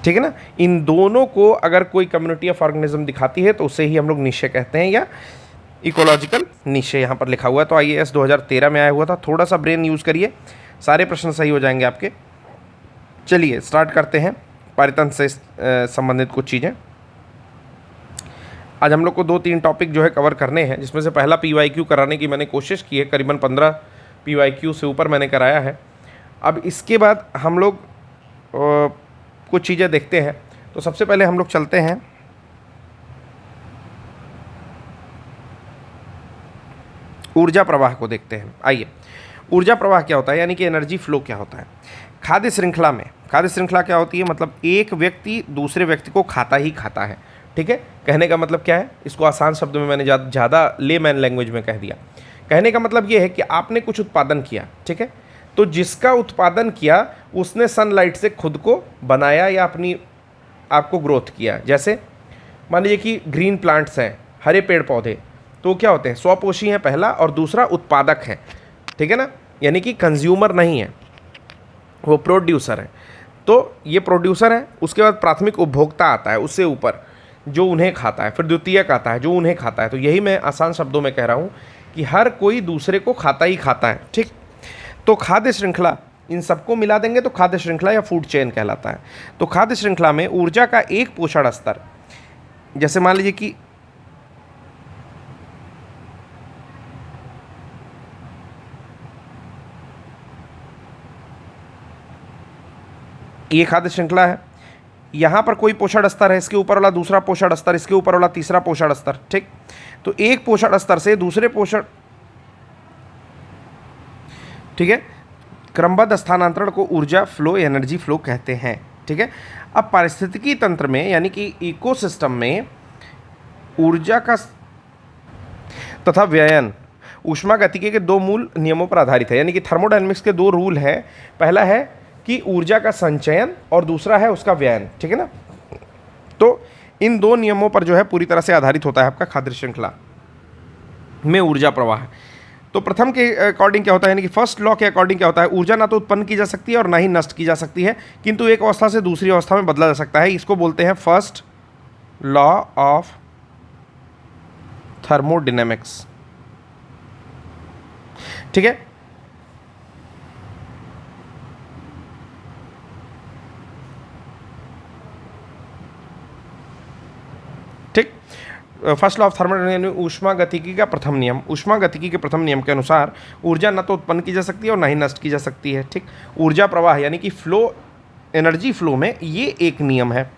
ठीक है ना? इन दोनों को अगर कोई कम्युनिटी ऑफ ऑर्गेनिज्म दिखाती है तो उसे ही हम लोग निशे कहते हैं, या इकोलॉजिकल निशे यहाँ पर लिखा हुआ है। तो IAS 2013 में आया हुआ था। थोड़ा सा ब्रेन यूज़ करिए, सारे प्रश्न सही हो जाएंगे आपके। चलिए स्टार्ट करते हैं पारितंत्र से संबंधित कुछ चीज़ें। आज हम लोग को 2-3 टॉपिक जो है कवर करने हैं, जिसमें से पहला PYQ कराने की मैंने कोशिश की है। करीबन 15 PYQ से ऊपर मैंने कराया है। अब इसके बाद हम लोग कुछ चीज़ें देखते हैं। तो सबसे पहले हम लोग चलते हैं ऊर्जा प्रवाह को देखते हैं। आइए, ऊर्जा प्रवाह क्या होता है, यानी कि एनर्जी फ्लो क्या होता है। खाद्य श्रृंखला में, खाद्य श्रृंखला क्या होती है? मतलब एक व्यक्ति दूसरे व्यक्ति को खाता ही खाता है। ठीक है, कहने का मतलब क्या है? इसको आसान शब्दों में मैंने ज़्यादा लेमैन लैंग्वेज में कह दिया। कहने का मतलब ये है कि आपने कुछ उत्पादन किया, ठीक है, तो जिसका उत्पादन किया उसने सनलाइट से खुद को बनाया या अपनी आपको ग्रोथ किया। जैसे मान लीजिए कि ग्रीन प्लांट्स हैं, हरे पेड़ पौधे, तो क्या होते हैं? स्वपोषी हैं पहला, और दूसरा उत्पादक है। ठीक है ना? यानी कि कंज्यूमर नहीं है, वो प्रोड्यूसर है। तो ये प्रोड्यूसर है, उसके बाद प्राथमिक उपभोक्ता आता है, उससे ऊपर जो उन्हें खाता है, फिर द्वितीयक आता है जो उन्हें खाता है। तो यही मैं आसान शब्दों में कह रहा हूँ कि हर कोई दूसरे को खाता ही खाता है। ठीक, तो खाद्य श्रृंखला, इन सबको मिला देंगे तो खाद्य श्रृंखला या फूड चेन कहलाता है। तो खाद्य श्रृंखला में ऊर्जा का एक पोषण स्तर, जैसे मान लीजिए कि ये खाद्य श्रृंखला है, यहाँ पर कोई पोषण स्तर है, इसके ऊपर वाला दूसरा पोषण स्तर, इसके ऊपर वाला तीसरा पोषण स्तर। ठीक, तो एक पोषण स्तर से दूसरे पोषण, ठीक है, क्रमबद्ध स्थानांतरण को ऊर्जा फ्लो, एनर्जी फ्लो कहते हैं। ठीक है, अब पारिस्थितिकी तंत्र में यानी कि इकोसिस्टम में ऊर्जा का तथा व्ययन ऊष्मागतिकी के 2 मूल नियमों पर आधारित है। यानी कि थर्मोडायनेमिक्स के 2 रूल हैं। पहला है कि ऊर्जा का संचयन और दूसरा है उसका व्ययन। ठीक है ना? तो इन 2 नियमों पर जो है पूरी तरह से आधारित होता है आपका खाद्य श्रृंखला में ऊर्जा प्रवाह। तो प्रथम के अकॉर्डिंग क्या होता है, यानी कि फर्स्ट लॉ के अकॉर्डिंग क्या होता है? ऊर्जा ना तो उत्पन्न की जा सकती है और ना ही नष्ट की जा सकती है, किंतु एक अवस्था से दूसरी अवस्था में बदला जा सकता है। इसको बोलते हैं फर्स्ट लॉ ऑफ थर्मोडायनेमिक्स। ठीक है, ठीक, फर्स्ट लॉ ऑफ थर्मोडायनेमिक्स, ऊष्मागतिकी का प्रथम नियम। ऊष्मागतिकी के प्रथम नियम के अनुसार ऊर्जा न तो उत्पन्न की जा सकती है और ना ही नष्ट की जा सकती है। ठीक, ऊर्जा प्रवाह यानी कि फ्लो, एनर्जी फ्लो में ये एक नियम है।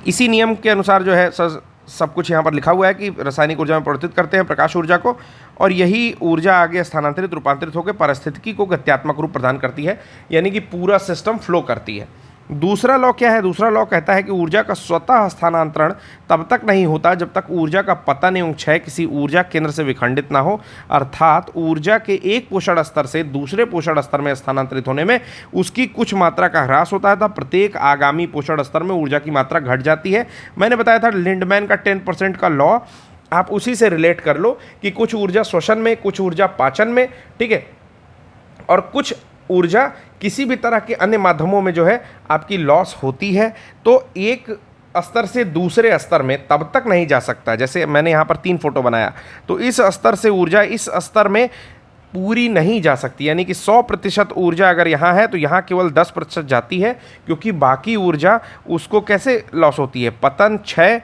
इसी नियम के अनुसार जो है सब कुछ यहाँ पर लिखा हुआ है कि रासायनिक ऊर्जा में परिवर्तित करते हैं प्रकाश ऊर्जा को, और यही ऊर्जा आगे स्थानांतरित रूपांतरित होकर पारिस्थितिकी को गत्यात्मक रूप प्रदान करती है, यानी कि पूरा सिस्टम फ्लो करती है। दूसरा लॉ क्या है? दूसरा लॉ कहता है कि ऊर्जा का स्वतः स्थानांतरण तब तक नहीं होता जब तक ऊर्जा का पतन एवं क्षय किसी ऊर्जा केंद्र से विखंडित ना हो, अर्थात ऊर्जा के एक पोषण स्तर से दूसरे पोषण स्तर में स्थानांतरित होने में उसकी कुछ मात्रा का ह्रास होता है, तब प्रत्येक आगामी पोषण स्तर में ऊर्जा की मात्रा घट जाती है। मैंने बताया था लिंडमैन का 10% का लॉ, आप उसी से रिलेट कर लो कि कुछ ऊर्जा श्वसन में, कुछ ऊर्जा पाचन में, ठीक है, और कुछ ऊर्जा किसी भी तरह के अन्य माध्यमों में जो है आपकी लॉस होती है। तो एक स्तर से दूसरे स्तर में तब तक नहीं जा सकता, जैसे मैंने यहाँ पर 3 फोटो बनाया, तो इस स्तर से ऊर्जा इस स्तर में पूरी नहीं जा सकती, यानी कि 100% ऊर्जा अगर यहाँ है तो यहाँ केवल 10% जाती है, क्योंकि बाकी ऊर्जा उसको कैसे लॉस होती है? पतन, क्षय,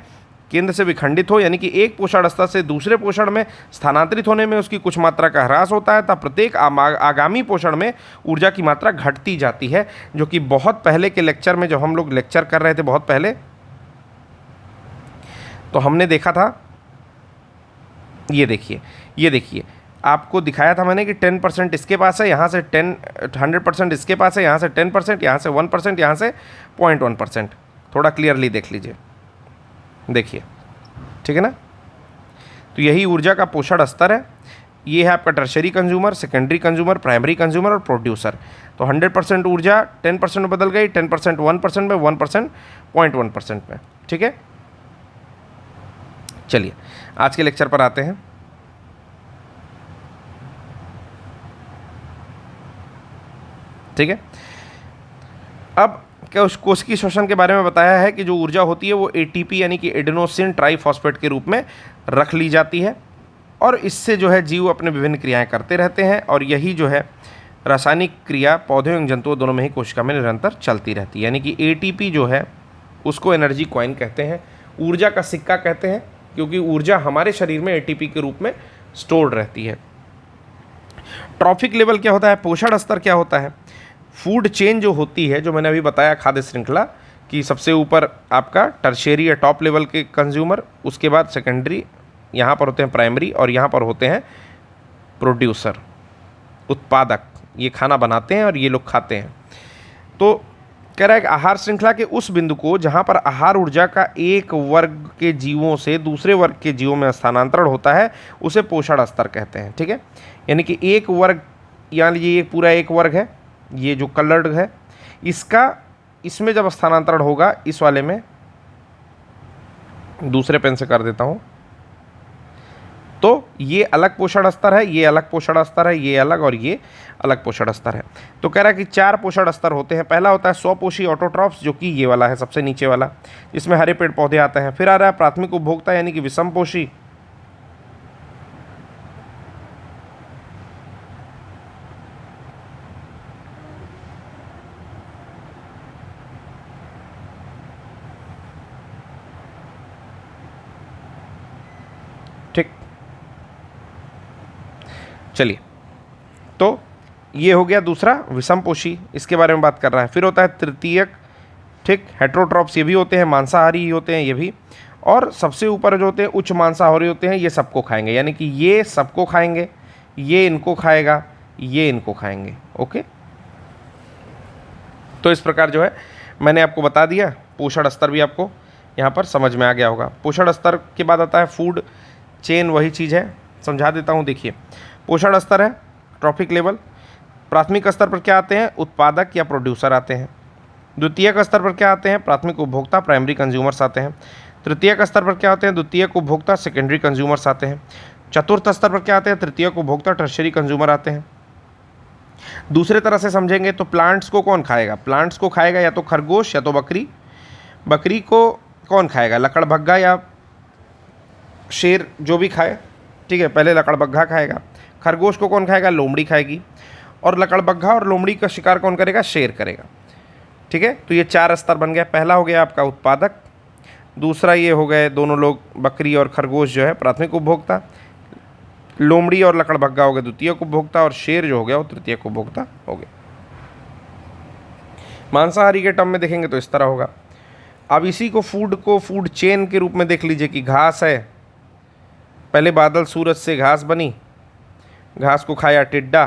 केंद्र से विखंडित हो, यानी कि एक पोषण स्तर से दूसरे पोषण में स्थानांतरित होने में उसकी कुछ मात्रा का ह्रास होता है, तब प्रत्येक आगामी पोषण में ऊर्जा की मात्रा घटती जाती है। जो कि बहुत पहले के लेक्चर में, जब हम लोग लेक्चर कर रहे थे बहुत पहले, तो हमने देखा था, ये देखिए आपको दिखाया था मैंने कि 10% इसके पास है, यहाँ से 100% इसके पास है, यहाँ से 10%, यहाँ से 1%, यहाँ से 0.1%। थोड़ा क्लियरली देख लीजिए, देखिए, ठीक है ना। तो यही ऊर्जा का पोषण स्तर है। ये है आपका tertiary consumer, secondary consumer, primary consumer और प्रोड्यूसर। तो 100% ऊर्जा 10% में बदल गई, 10% 1% में, 1% 0.1% में, ठीक है। चलिए आज के लेक्चर पर आते हैं। ठीक है, अब क्या उस कोशिकीय श्वसन के बारे में बताया है कि जो ऊर्जा होती है वो एटीपी यानी कि एडेनोसिन ट्राइफॉस्फेट के रूप में रख ली जाती है और इससे जो है जीव अपने विभिन्न क्रियाएं करते रहते हैं और यही जो है रासायनिक क्रिया पौधों एवं जंतुओं दोनों में ही कोशिका में निरंतर चलती रहती है। यानी कि एटीपी जो है उसको एनर्जी कॉइन कहते हैं, ऊर्जा का सिक्का कहते हैं, क्योंकि ऊर्जा हमारे शरीर में एटीपी के रूप में स्टोर्ड रहती है। ट्रॉफिक लेवल क्या होता है, पोषण स्तर क्या होता है। फूड चेन जो होती है, जो मैंने अभी बताया खाद्य श्रृंखला कि सबसे ऊपर आपका टर्शियरी या टॉप लेवल के कंज्यूमर, उसके बाद सेकेंडरी, यहाँ पर होते हैं प्राइमरी और यहाँ पर होते हैं प्रोड्यूसर, उत्पादक। ये खाना बनाते हैं और ये लोग खाते हैं। तो कह रहा है कि आहार श्रृंखला के उस बिंदु को जहाँ पर आहार ऊर्जा का एक वर्ग के जीवों से दूसरे वर्ग के जीवों में स्थानांतरण होता है उसे पोषण स्तर कहते हैं। ठीक है, यानी कि एक वर्ग, मान लीजिए ये पूरा एक वर्ग है, ये जो कलर्ड है, इसमें जब स्थानांतरण होगा, इस वाले में दूसरे पेन से कर देता हूँ, तो ये अलग पोषण स्तर है, ये अलग पोषण स्तर है, ये अलग और ये अलग पोषण स्तर है। तो कह रहा है कि 4 पोषण स्तर होते हैं। पहला होता है स्वपोषी ऑटोट्रॉफ्स, जो कि ये वाला है सबसे नीचे वाला, इसमें हरे पेड़ पौधे आते हैं। फिर आ रहा है प्राथमिक उपभोक्ता यानी कि विषमपोषी, ठीक। चलिए, तो ये हो गया दूसरा विषमपोषी, इसके बारे में बात कर रहा है। फिर होता है तृतीयक, ठीक, हेट्रोट्रॉप्स, ये भी होते हैं, मांसाहारी ही होते हैं ये भी। और सबसे ऊपर जो होते हैं उच्च मांसाहारी होते हैं, ये सबको खाएंगे, यानी कि ये सबको खाएंगे, ये इनको खाएगा, ये इनको खाएंगे। ओके, तो इस प्रकार जो है मैंने आपको बता दिया। पोषण स्तर भी आपको यहाँ पर समझ में आ गया होगा। पोषण स्तर के बाद आता है फूड चेन, वही चीज़ है, समझा देता हूँ। देखिए, पोषण स्तर है ट्रॉफिक लेवल। प्राथमिक स्तर पर क्या आते हैं, उत्पादक या प्रोड्यूसर आते हैं। द्वितीयक स्तर पर क्या आते हैं, प्राथमिक उपभोक्ता, प्राइमरी कंज्यूमर्स आते हैं। तृतीयक स्तर पर क्या आते हैं, द्वितीयक उपभोक्ता, सेकेंडरी कंज्यूमर्स आते हैं। चतुर्थ स्तर पर क्या आते हैं, तृतीयक उपभोक्ता, टर्शियरी कंज्यूमर आते हैं। दूसरे तरह से समझेंगे तो प्लांट्स को कौन खाएगा, प्लांट्स को खाएगा या तो खरगोश या तो बकरी। बकरी को कौन खाएगा, लकड़बग्घा या शेर, जो भी खाए, ठीक है, पहले लकड़बग्घा खाएगा। खरगोश को कौन खाएगा, लोमड़ी खाएगी। और लकड़बग्घा और लोमड़ी का शिकार कौन करेगा, शेर करेगा। ठीक है, तो ये 4 स्तर बन गया। पहला हो गया आपका उत्पादक, दूसरा ये हो गए दोनों लोग, बकरी और खरगोश जो है प्राथमिक उपभोक्ता, लोमड़ी और लकड़बग्घा हो गए द्वितीयक उपभोक्ता, और शेर जो हो गया वो तृतीयक उपभोक्ता हो गया। मांसाहारी के टर्म में देखेंगे तो इस तरह होगा। अब इसी को फूड चेन के रूप में देख लीजिए कि घास है, पहले बादल सूरज से घास बनी, घास को खाया टिड्डा,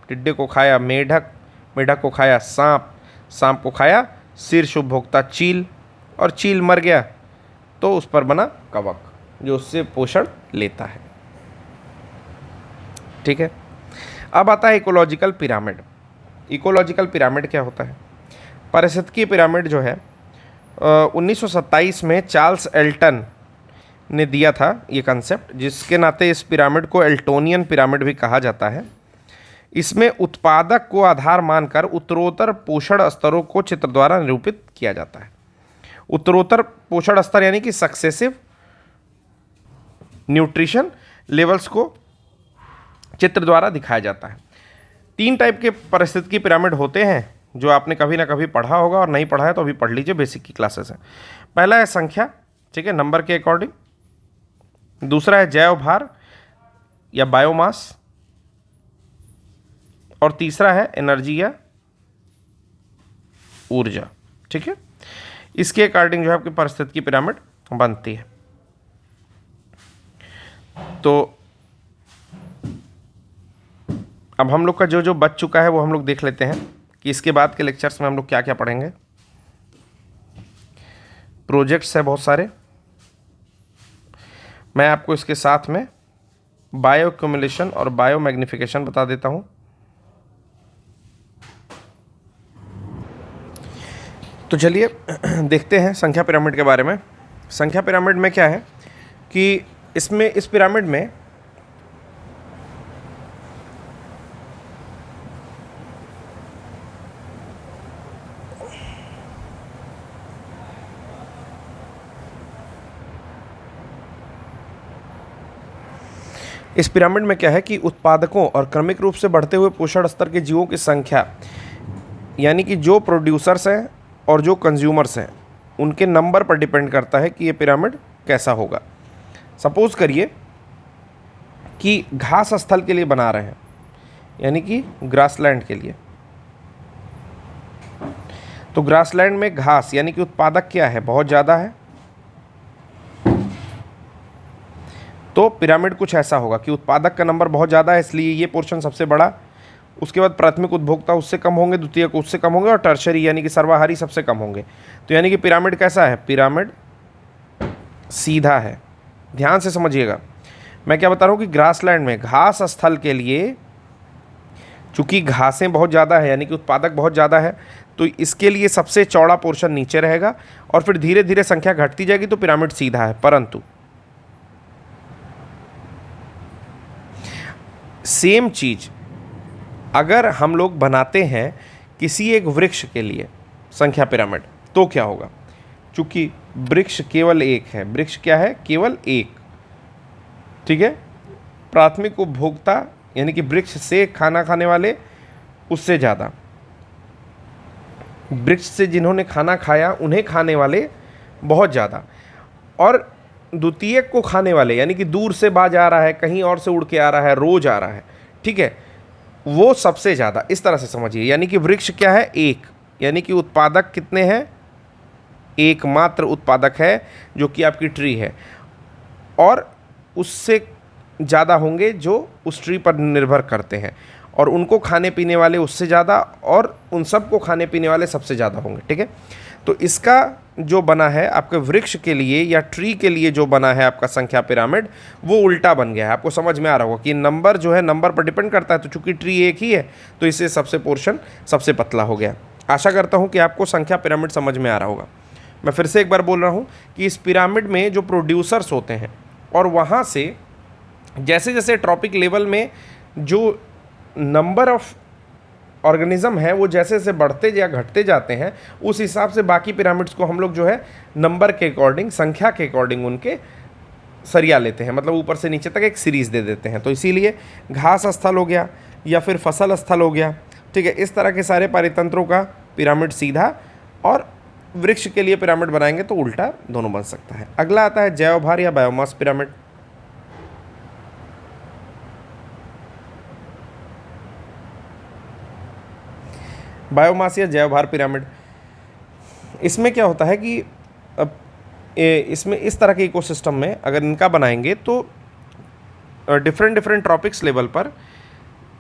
टिड्डे को खाया मेढक, मेढक को खाया सांप, सांप को खाया शीर्ष उपभोक्ता चील, और चील मर गया तो उस पर बना कवक जो उससे पोषण लेता है। ठीक है, अब आता है इकोलॉजिकल पिरामिड। इकोलॉजिकल पिरामिड क्या होता है, पारिस्थितिकी पिरामिड जो है 1927 में चार्ल्स एल्टन ने दिया था ये कंसेप्ट, जिसके नाते इस पिरामिड को एल्टोनियन पिरामिड भी कहा जाता है। इसमें उत्पादक को आधार मानकर उत्तरोत्तर पोषण स्तरों को चित्र द्वारा निरूपित किया जाता है। उत्तरोत्तर पोषण स्तर यानी कि सक्सेसिव न्यूट्रिशन लेवल्स को चित्र द्वारा दिखाया जाता है। 3 टाइप के पारिस्थितिकी पिरामिड होते हैं जो आपने कभी ना कभी पढ़ा होगा, और नहीं पढ़ा है तो अभी पढ़ लीजिए, बेसिक की क्लासेस है। पहला है संख्या, ठीक है, नंबर के अकॉर्डिंग। दूसरा है जैव भार या बायोमास, और तीसरा है एनर्जी या ऊर्जा। ठीक है, इसके अकॉर्डिंग जो है आपकी पारिस्थितिकी पिरामिड बनती है। तो अब हम लोग का जो जो बच चुका है वो हम लोग देख लेते हैं कि इसके बाद के लेक्चर्स में हम लोग क्या क्या पढ़ेंगे। प्रोजेक्ट्स है बहुत सारे, मैं आपको इसके साथ में बायो एक्यूमुलेशन और बायो मैग्निफिकेशन बता देता हूँ। तो चलिए देखते हैं संख्या पिरामिड के बारे में। संख्या पिरामिड में क्या है कि इसमें इस पिरामिड में क्या है कि उत्पादकों और क्रमिक रूप से बढ़ते हुए पोषण स्तर के जीवों की संख्या, यानी कि जो प्रोड्यूसर्स हैं और जो कंज्यूमर्स हैं उनके नंबर पर डिपेंड करता है कि ये पिरामिड कैसा होगा। सपोज करिए कि घास स्थल के लिए बना रहे हैं, यानी कि ग्रासलैंड के लिए। तो ग्रासलैंड में घास यानी कि उत्पादक क्या है, बहुत ज़्यादा है, तो पिरामिड कुछ ऐसा होगा कि उत्पादक का नंबर बहुत ज़्यादा है इसलिए ये पोर्शन सबसे बड़ा, उसके बाद प्राथमिक उपभोक्ता उससे कम होंगे, द्वितीयक उससे कम होंगे और टर्शरी यानी कि सर्वाहारी सबसे कम होंगे। तो यानी कि पिरामिड कैसा है, पिरामिड सीधा है। ध्यान से समझिएगा मैं क्या बता रहा हूँ कि ग्रासलैंड में घास स्थल के लिए चूंकि घासें बहुत ज़्यादा है यानी कि उत्पादक बहुत ज़्यादा है, तो इसके लिए सबसे चौड़ा पोर्शन नीचे रहेगा और फिर धीरे धीरे संख्या घटती जाएगी, तो पिरामिड सीधा है। परंतु सेम चीज अगर हम लोग बनाते हैं किसी एक वृक्ष के लिए संख्या पिरामिड, तो क्या होगा, चूंकि वृक्ष केवल एक है, वृक्ष क्या है, केवल एक, ठीक है। प्राथमिक उपभोक्ता यानी कि वृक्ष से खाना खाने वाले उससे ज़्यादा, वृक्ष से जिन्होंने खाना खाया उन्हें खाने वाले बहुत ज़्यादा, और द्वितीयक को खाने वाले यानी कि दूर से बाज आ रहा है, कहीं और से उड़ के आ रहा है, रोज आ रहा है, ठीक है, वो सबसे ज़्यादा। इस तरह से समझिए, यानी कि वृक्ष क्या है, एक, यानी कि उत्पादक कितने हैं, एकमात्र उत्पादक है जो कि आपकी ट्री है, और उससे ज़्यादा होंगे जो उस ट्री पर निर्भर करते हैं, और उनको खाने पीने वाले उससे ज़्यादा, और उन सबको खाने पीने वाले सबसे ज़्यादा होंगे, ठीक है। तो इसका जो बना है आपके वृक्ष के लिए या ट्री के लिए जो बना है आपका संख्या पिरामिड, वो उल्टा बन गया है। आपको समझ में आ रहा होगा कि नंबर जो है नंबर पर डिपेंड करता है, तो चूंकि ट्री एक ही है तो इससे सबसे पोर्शन सबसे पतला हो गया। आशा करता हूँ कि आपको संख्या पिरामिड समझ में आ रहा होगा। मैं फिर से एक बार बोल रहा हूँ कि इस पिरामिड में जो प्रोड्यूसर्स होते हैं और वहाँ से जैसे जैसे ट्रॉपिक लेवल में जो नंबर ऑफ ऑर्गेनिज्म है वो जैसे जैसे बढ़ते या घटते जाते हैं, उस हिसाब से बाकी पिरामिड्स को हम लोग जो है नंबर के अकॉर्डिंग, संख्या के अकॉर्डिंग उनके सरिया लेते हैं, मतलब ऊपर से नीचे तक एक सीरीज़ दे देते हैं। तो इसीलिए घास स्थल हो गया या फिर फसल स्थल हो गया, ठीक है, इस तरह के सारे पारितंत्रों का पिरामिड सीधा, और वृक्ष के लिए पिरामिड बनाएंगे तो उल्टा दोनों बन सकता है। अगला आता है जैवभार या बायोमास पिरामिड। बायोमास या जैवभार पिरामिड, इसमें क्या होता है कि अब इसमें इस तरह के इकोसिस्टम में अगर इनका बनाएंगे तो डिफरेंट ट्रॉपिक्स लेवल पर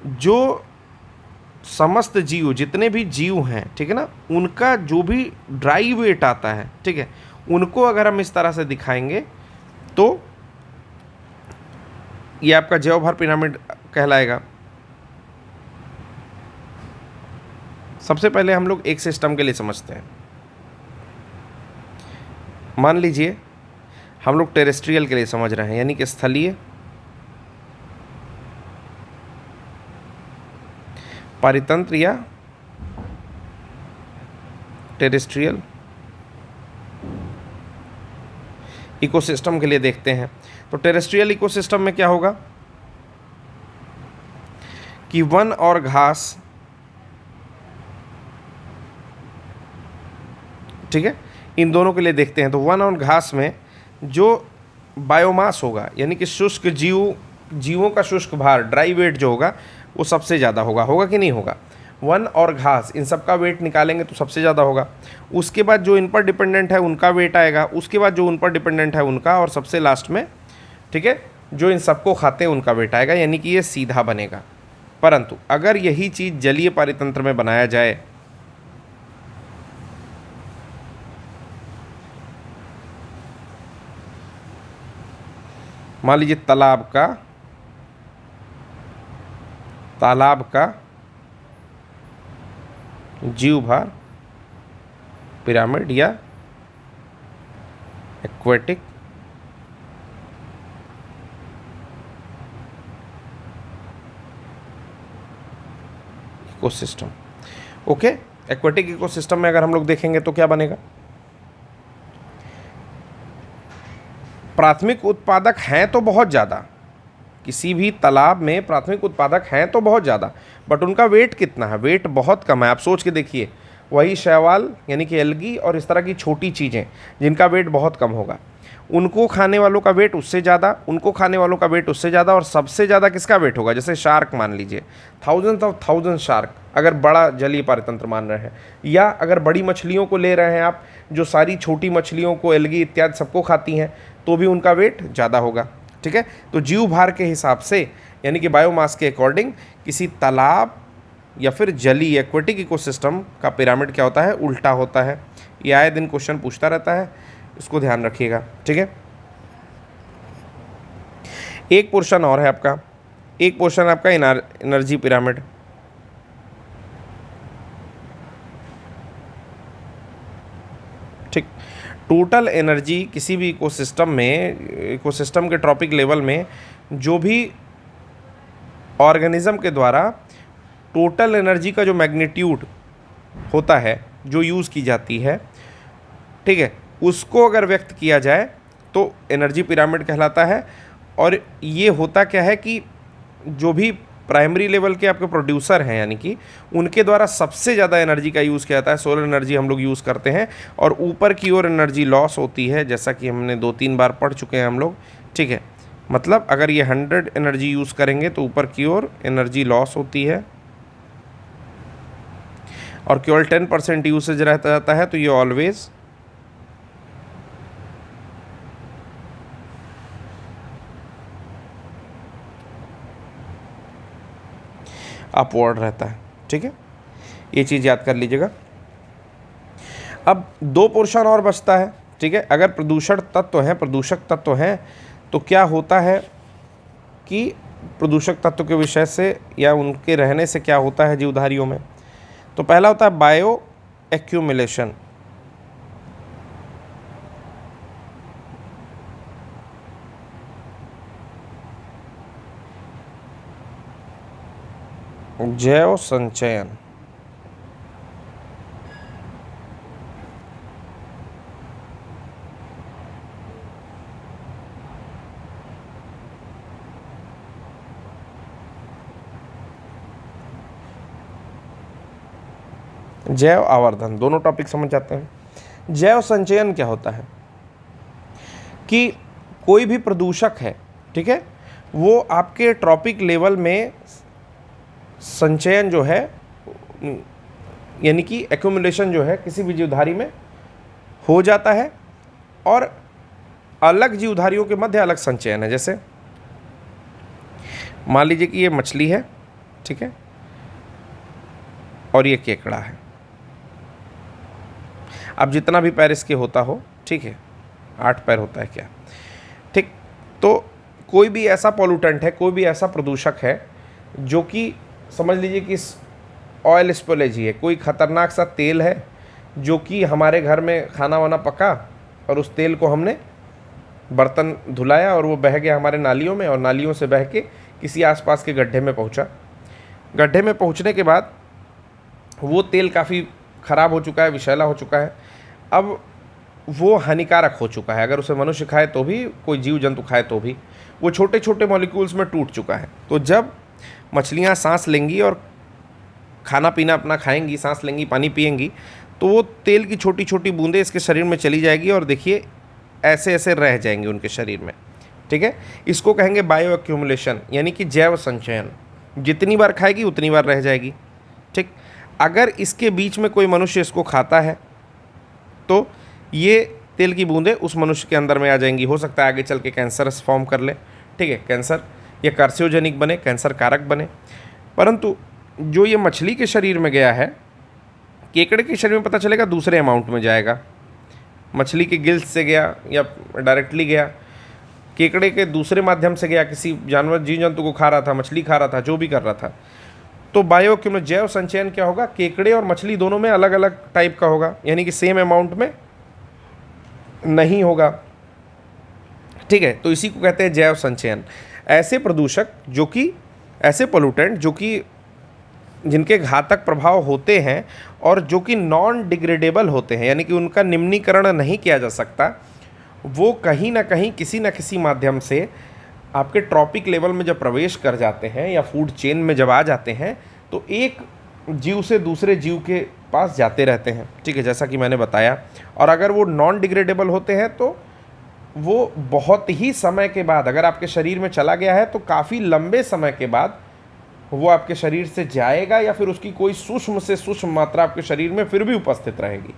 जो समस्त जीव, जितने भी जीव हैं, ठीक है ना, उनका जो भी ड्राई वेट आता है, ठीक है, उनको अगर हम इस तरह से दिखाएंगे तो ये आपका जैवभार पिरामिड कहलाएगा। सबसे पहले हम लोग एक सिस्टम के लिए समझते हैं। मान लीजिए हम लोग टेरेस्ट्रियल के लिए समझ रहे हैं, यानी कि स्थलीय, पारितंत्र या टेरेस्ट्रियल इकोसिस्टम के लिए देखते हैं। तो टेरेस्ट्रियल इकोसिस्टम में क्या होगा कि वन और घास, ठीक है, इन दोनों के लिए देखते हैं। तो वन और घास में जो बायोमास होगा यानी कि शुष्क जीवों का शुष्क भार, ड्राई वेट जो होगा वो सबसे ज़्यादा होगा कि नहीं होगा। वन और घास इन सब का वेट निकालेंगे तो सबसे ज़्यादा होगा। उसके बाद जो इन पर डिपेंडेंट है उनका वेट आएगा, उसके बाद जो उन पर डिपेंडेंट है उनका, और सबसे लास्ट में, ठीक है, जो इन सबको खाते हैं उनका वेट आएगा, यानी कि ये सीधा बनेगा। परंतु अगर यही चीज़ जलीय पारितंत्र में बनाया जाए, मान लीजिए तालाब का जीवभार पिरामिड या aquatic ecosystem. Okay, aquatic ecosystem में अगर हम लोग देखेंगे तो क्या बनेगा, प्राथमिक उत्पादक हैं तो बहुत ज़्यादा, किसी भी तालाब में प्राथमिक उत्पादक हैं तो बहुत ज़्यादा, बट उनका वेट कितना है, वेट बहुत कम है। आप सोच के देखिए, वही शैवाल यानी कि एल्गी और इस तरह की छोटी चीज़ें जिनका वेट बहुत कम होगा, उनको खाने वालों का वेट उससे ज़्यादा, उनको खाने वालों का वेट उससे ज़्यादा, और सबसे ज़्यादा किसका वेट होगा, जैसे शार्क मान लीजिए, थाउजेंड शार्क, अगर बड़ा जलीय पारितंत्र मान रहे हैं, या अगर बड़ी मछलियों को ले रहे हैं आप, जो सारी छोटी मछलियों को, एल्गी इत्यादि सबको खाती हैं, तो भी उनका वेट ज़्यादा होगा। ठीक है, तो जीव भार के हिसाब से यानी कि बायोमास के अकॉर्डिंग किसी तालाब या फिर जलीय एक्वेटिक इकोसिस्टम का पिरामिड क्या होता है, उल्टा होता है। ये आए दिन क्वेश्चन पूछता रहता है, इसको ध्यान रखिएगा। ठीक है, एक पोर्शन और है आपका, एक पोर्शन आपका एनर्जी पिरामिड। ठीक, टोटल एनर्जी किसी भी इकोसिस्टम में, इकोसिस्टम के ट्रॉपिक लेवल में जो भी ऑर्गेनिज्म के द्वारा टोटल एनर्जी का जो मैग्नीट्यूड होता है, जो यूज़ की जाती है, ठीक है, उसको अगर व्यक्त किया जाए तो एनर्जी पिरामिड कहलाता है। और ये होता क्या है कि जो भी प्राइमरी लेवल के आपके प्रोड्यूसर हैं, यानी कि उनके द्वारा सबसे ज़्यादा एनर्जी का यूज़ किया जाता है, सोलर एनर्जी हम लोग यूज़ करते हैं, और ऊपर की ओर एनर्जी लॉस होती है, जैसा कि हमने 2-3 बार पढ़ चुके हैं हम लोग। ठीक है, मतलब अगर ये 100 एनर्जी यूज़ करेंगे तो ऊपर की ओर एनर्जी लॉस होती है, और केवल 10% यूसेज रहता जाता है, तो ये ऑलवेज अपवर्ड रहता है। ठीक है, ये चीज़ याद कर लीजिएगा। अब 2 पोर्शन और बचता है। ठीक है, अगर प्रदूषक तत्व हैं तो क्या होता है कि प्रदूषक तत्व के विषय से या उनके रहने से क्या होता है जीवधारियों में। तो पहला होता है बायो एक्यूमुलेशन। जैव संचयन। जैव आवर्धन, दोनों टॉपिक समझ जाते हैं। जैव संचयन क्या होता है कि कोई भी प्रदूषक है, ठीक है, वो आपके ट्रॉपिक लेवल में संचयन जो है, यानी कि एक्यूमुलेशन जो है, किसी भी जीवधारी में हो जाता है, और अलग जीवधारियों के मध्य अलग संचयन है। जैसे मान लीजिए कि ये मछली है, ठीक है, और ये केकड़ा है। अब जितना भी पैर इसके होता हो, ठीक है, 8 पैर होता है क्या, ठीक, तो कोई भी ऐसा पॉल्यूटेंट है, कोई भी ऐसा प्रदूषक है जो कि समझ लीजिए कि ऑयल स्पिलेज ही है, कोई ख़तरनाक सा तेल है जो कि हमारे घर में खाना वाना पका, और उस तेल को हमने बर्तन धुलाया और वो बह गया हमारे नालियों में, और नालियों से बह के किसी आसपास के गड्ढे में पहुंचा। गड्ढे में पहुंचने के बाद वो तेल काफ़ी ख़राब हो चुका है, विषैला हो चुका है, अब वो हानिकारक हो चुका है। अगर उसे मनुष्य खाए तो भी, कोई जीव जंतु खाए तो भी, वो छोटे छोटे मॉलिक्यूल्स में टूट चुका है। तो जब मछलियाँ सांस लेंगी और खाना पीना अपना खाएंगी, सांस लेंगी, पानी पिएंगी, तो वो तेल की छोटी छोटी बूंदें इसके शरीर में चली जाएगी, और देखिए ऐसे ऐसे रह जाएंगे उनके शरीर में। ठीक है, इसको कहेंगे बायो एक्यूमुलेशन, यानी कि जैव संचयन। जितनी बार खाएगी उतनी बार रह जाएगी। ठीक, अगर इसके बीच में कोई मनुष्य इसको खाता है तो ये तेल की बूंदें उस मनुष्य के अंदर में आ जाएंगी। हो सकता है आगे चल के कैंसर फॉर्म कर ले। ठीक है, कैंसर या कार्सियोजेनिक बने, कैंसर कारक बने। परंतु जो ये मछली के शरीर में गया है, केकड़े के शरीर में पता चलेगा दूसरे अमाउंट में जाएगा। मछली के गिल्स से गया या डायरेक्टली गया, केकड़े के दूसरे माध्यम से गया, किसी जानवर जीव जंतु को खा रहा था, मछली खा रहा था, जो भी कर रहा था। तो बायोएक्यूमुलेशन जैव संचयन क्या होगा, केकड़े और मछली दोनों में अलग अलग टाइप का होगा, यानी कि सेम अमाउंट में नहीं होगा। ठीक है, तो इसी को कहते हैं जैव संचयन। ऐसे प्रदूषक जो कि ऐसे पोल्यूटेंट जो कि जिनके घातक प्रभाव होते हैं और जो कि नॉन डिग्रेडेबल होते हैं, यानी कि उनका निम्नीकरण नहीं किया जा सकता, वो कहीं ना कहीं किसी न किसी माध्यम से आपके ट्रॉपिक लेवल में जब प्रवेश कर जाते हैं या फूड चेन में जब आ जाते हैं तो एक जीव से दूसरे जीव के पास जाते रहते हैं। ठीक है, जैसा कि मैंने बताया। और अगर वो नॉन डिग्रेडेबल होते हैं तो वो बहुत ही समय के बाद, अगर आपके शरीर में चला गया है तो काफ़ी लंबे समय के बाद वो आपके शरीर से जाएगा या फिर उसकी कोई सूक्ष्म से सूक्ष्म मात्रा आपके शरीर में फिर भी उपस्थित रहेगी।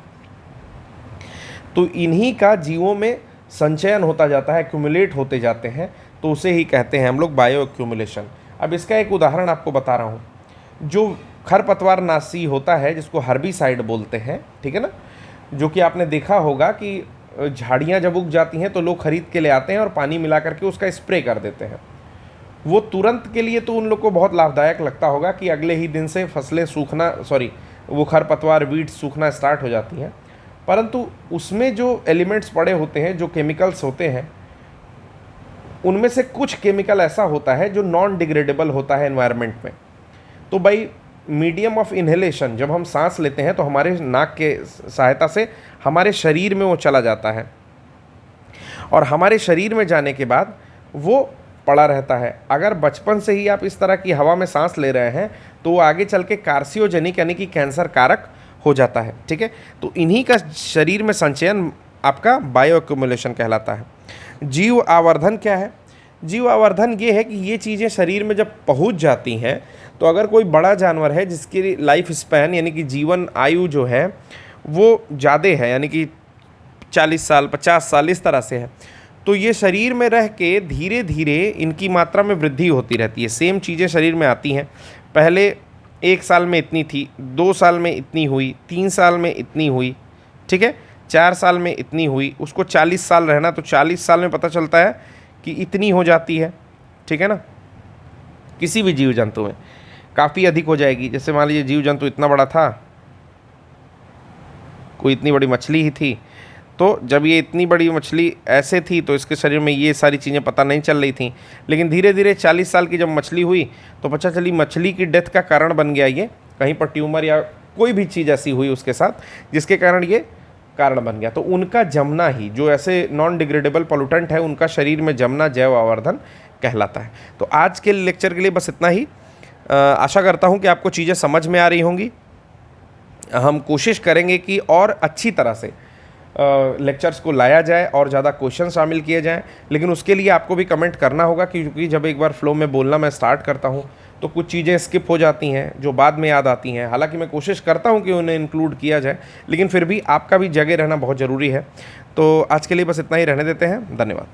तो इन्हीं का जीवों में संचयन होता जाता है, एक्यूमुलेट होते जाते हैं, तो उसे ही कहते हैं हम लोग बायो एक्यूमुलेशन। अब इसका एक उदाहरण आपको बता रहा हूँ। जो खरपतवार नाशी होता है जिसको हर्बिसाइड बोलते हैं, ठीक है ना, जो कि आपने देखा होगा कि झाड़ियाँ जब उग जाती हैं तो लोग खरीद के ले आते हैं और पानी मिला करके उसका स्प्रे कर देते हैं। वो तुरंत के लिए तो उन लोग को बहुत लाभदायक लगता होगा कि अगले ही दिन से फसलें सूखना, वो खरपतवार वीड्स सूखना स्टार्ट हो जाती हैं, परंतु उसमें जो एलिमेंट्स पड़े होते हैं, जो केमिकल्स होते हैं, उनमें से कुछ केमिकल ऐसा होता है जो नॉन डिग्रेडेबल होता है एनवायरनमेंट में। तो भाई मीडियम ऑफ इन्हेलेशन, जब हम सांस लेते हैं तो हमारे नाक के सहायता से हमारे शरीर में वो चला जाता है और हमारे शरीर में जाने के बाद वो पड़ा रहता है। अगर बचपन से ही आप इस तरह की हवा में सांस ले रहे हैं तो वो आगे चल के कार्सियोजेनिक यानी कि कैंसर कारक हो जाता है। ठीक है, तो इन्हीं का शरीर में संचयन आपका बायो एक्यूमुलेशन कहलाता है। जीव आवर्धन क्या है? जीव आवर्धन ये है कि ये चीज़ें शरीर में जब पहुंच जाती हैं तो अगर कोई बड़ा जानवर है जिसकी लाइफ स्पैन यानी कि जीवन आयु जो है वो ज़्यादा है, यानी कि 40 साल 50 साल इस तरह से है, तो ये शरीर में रह के धीरे धीरे इनकी मात्रा में वृद्धि होती रहती है। सेम चीज़ें शरीर में आती हैं, पहले 1 साल में इतनी थी, 2 साल में इतनी हुई, 3 साल में इतनी हुई, ठीक है, 4 साल में इतनी हुई, उसको 40 साल रहना तो 40 साल में पता चलता है कि इतनी हो जाती है। ठीक है ना, किसी भी जीव जंतु में काफ़ी अधिक हो जाएगी। जैसे मान लीजिए जीव जंतु इतना बड़ा था, कोई इतनी बड़ी मछली ही थी, तो जब ये इतनी बड़ी मछली ऐसे थी तो इसके शरीर में ये सारी चीज़ें पता नहीं चल रही थी, लेकिन धीरे धीरे 40 साल की जब मछली हुई तो पता चली मछली की डेथ का कारण बन गया ये, कहीं पर ट्यूमर या कोई भी चीज़ ऐसी हुई उसके साथ जिसके कारण ये कारण बन गया। तो उनका जमना ही, जो ऐसे नॉन डिग्रेडेबल पोल्यूटेंट है, उनका शरीर में जमना जैव आवर्धन कहलाता है। तो आज के लेक्चर के लिए बस इतना ही। आशा करता हूँ कि आपको चीज़ें समझ में आ रही होंगी। हम कोशिश करेंगे कि और अच्छी तरह से लेक्चर्स को लाया जाए और ज़्यादा क्वेश्चन शामिल किए जाएं, लेकिन उसके लिए आपको भी कमेंट करना होगा, क्योंकि जब एक बार फ्लो में बोलना मैं स्टार्ट करता हूं तो कुछ चीज़ें स्किप हो जाती हैं जो बाद में याद आती हैं। हालांकि मैं कोशिश करता हूं कि उन्हें इंक्लूड किया जाए, लेकिन फिर भी आपका भी जगह रहना बहुत ज़रूरी है। तो आज के लिए बस इतना ही रहने देते हैं। धन्यवाद।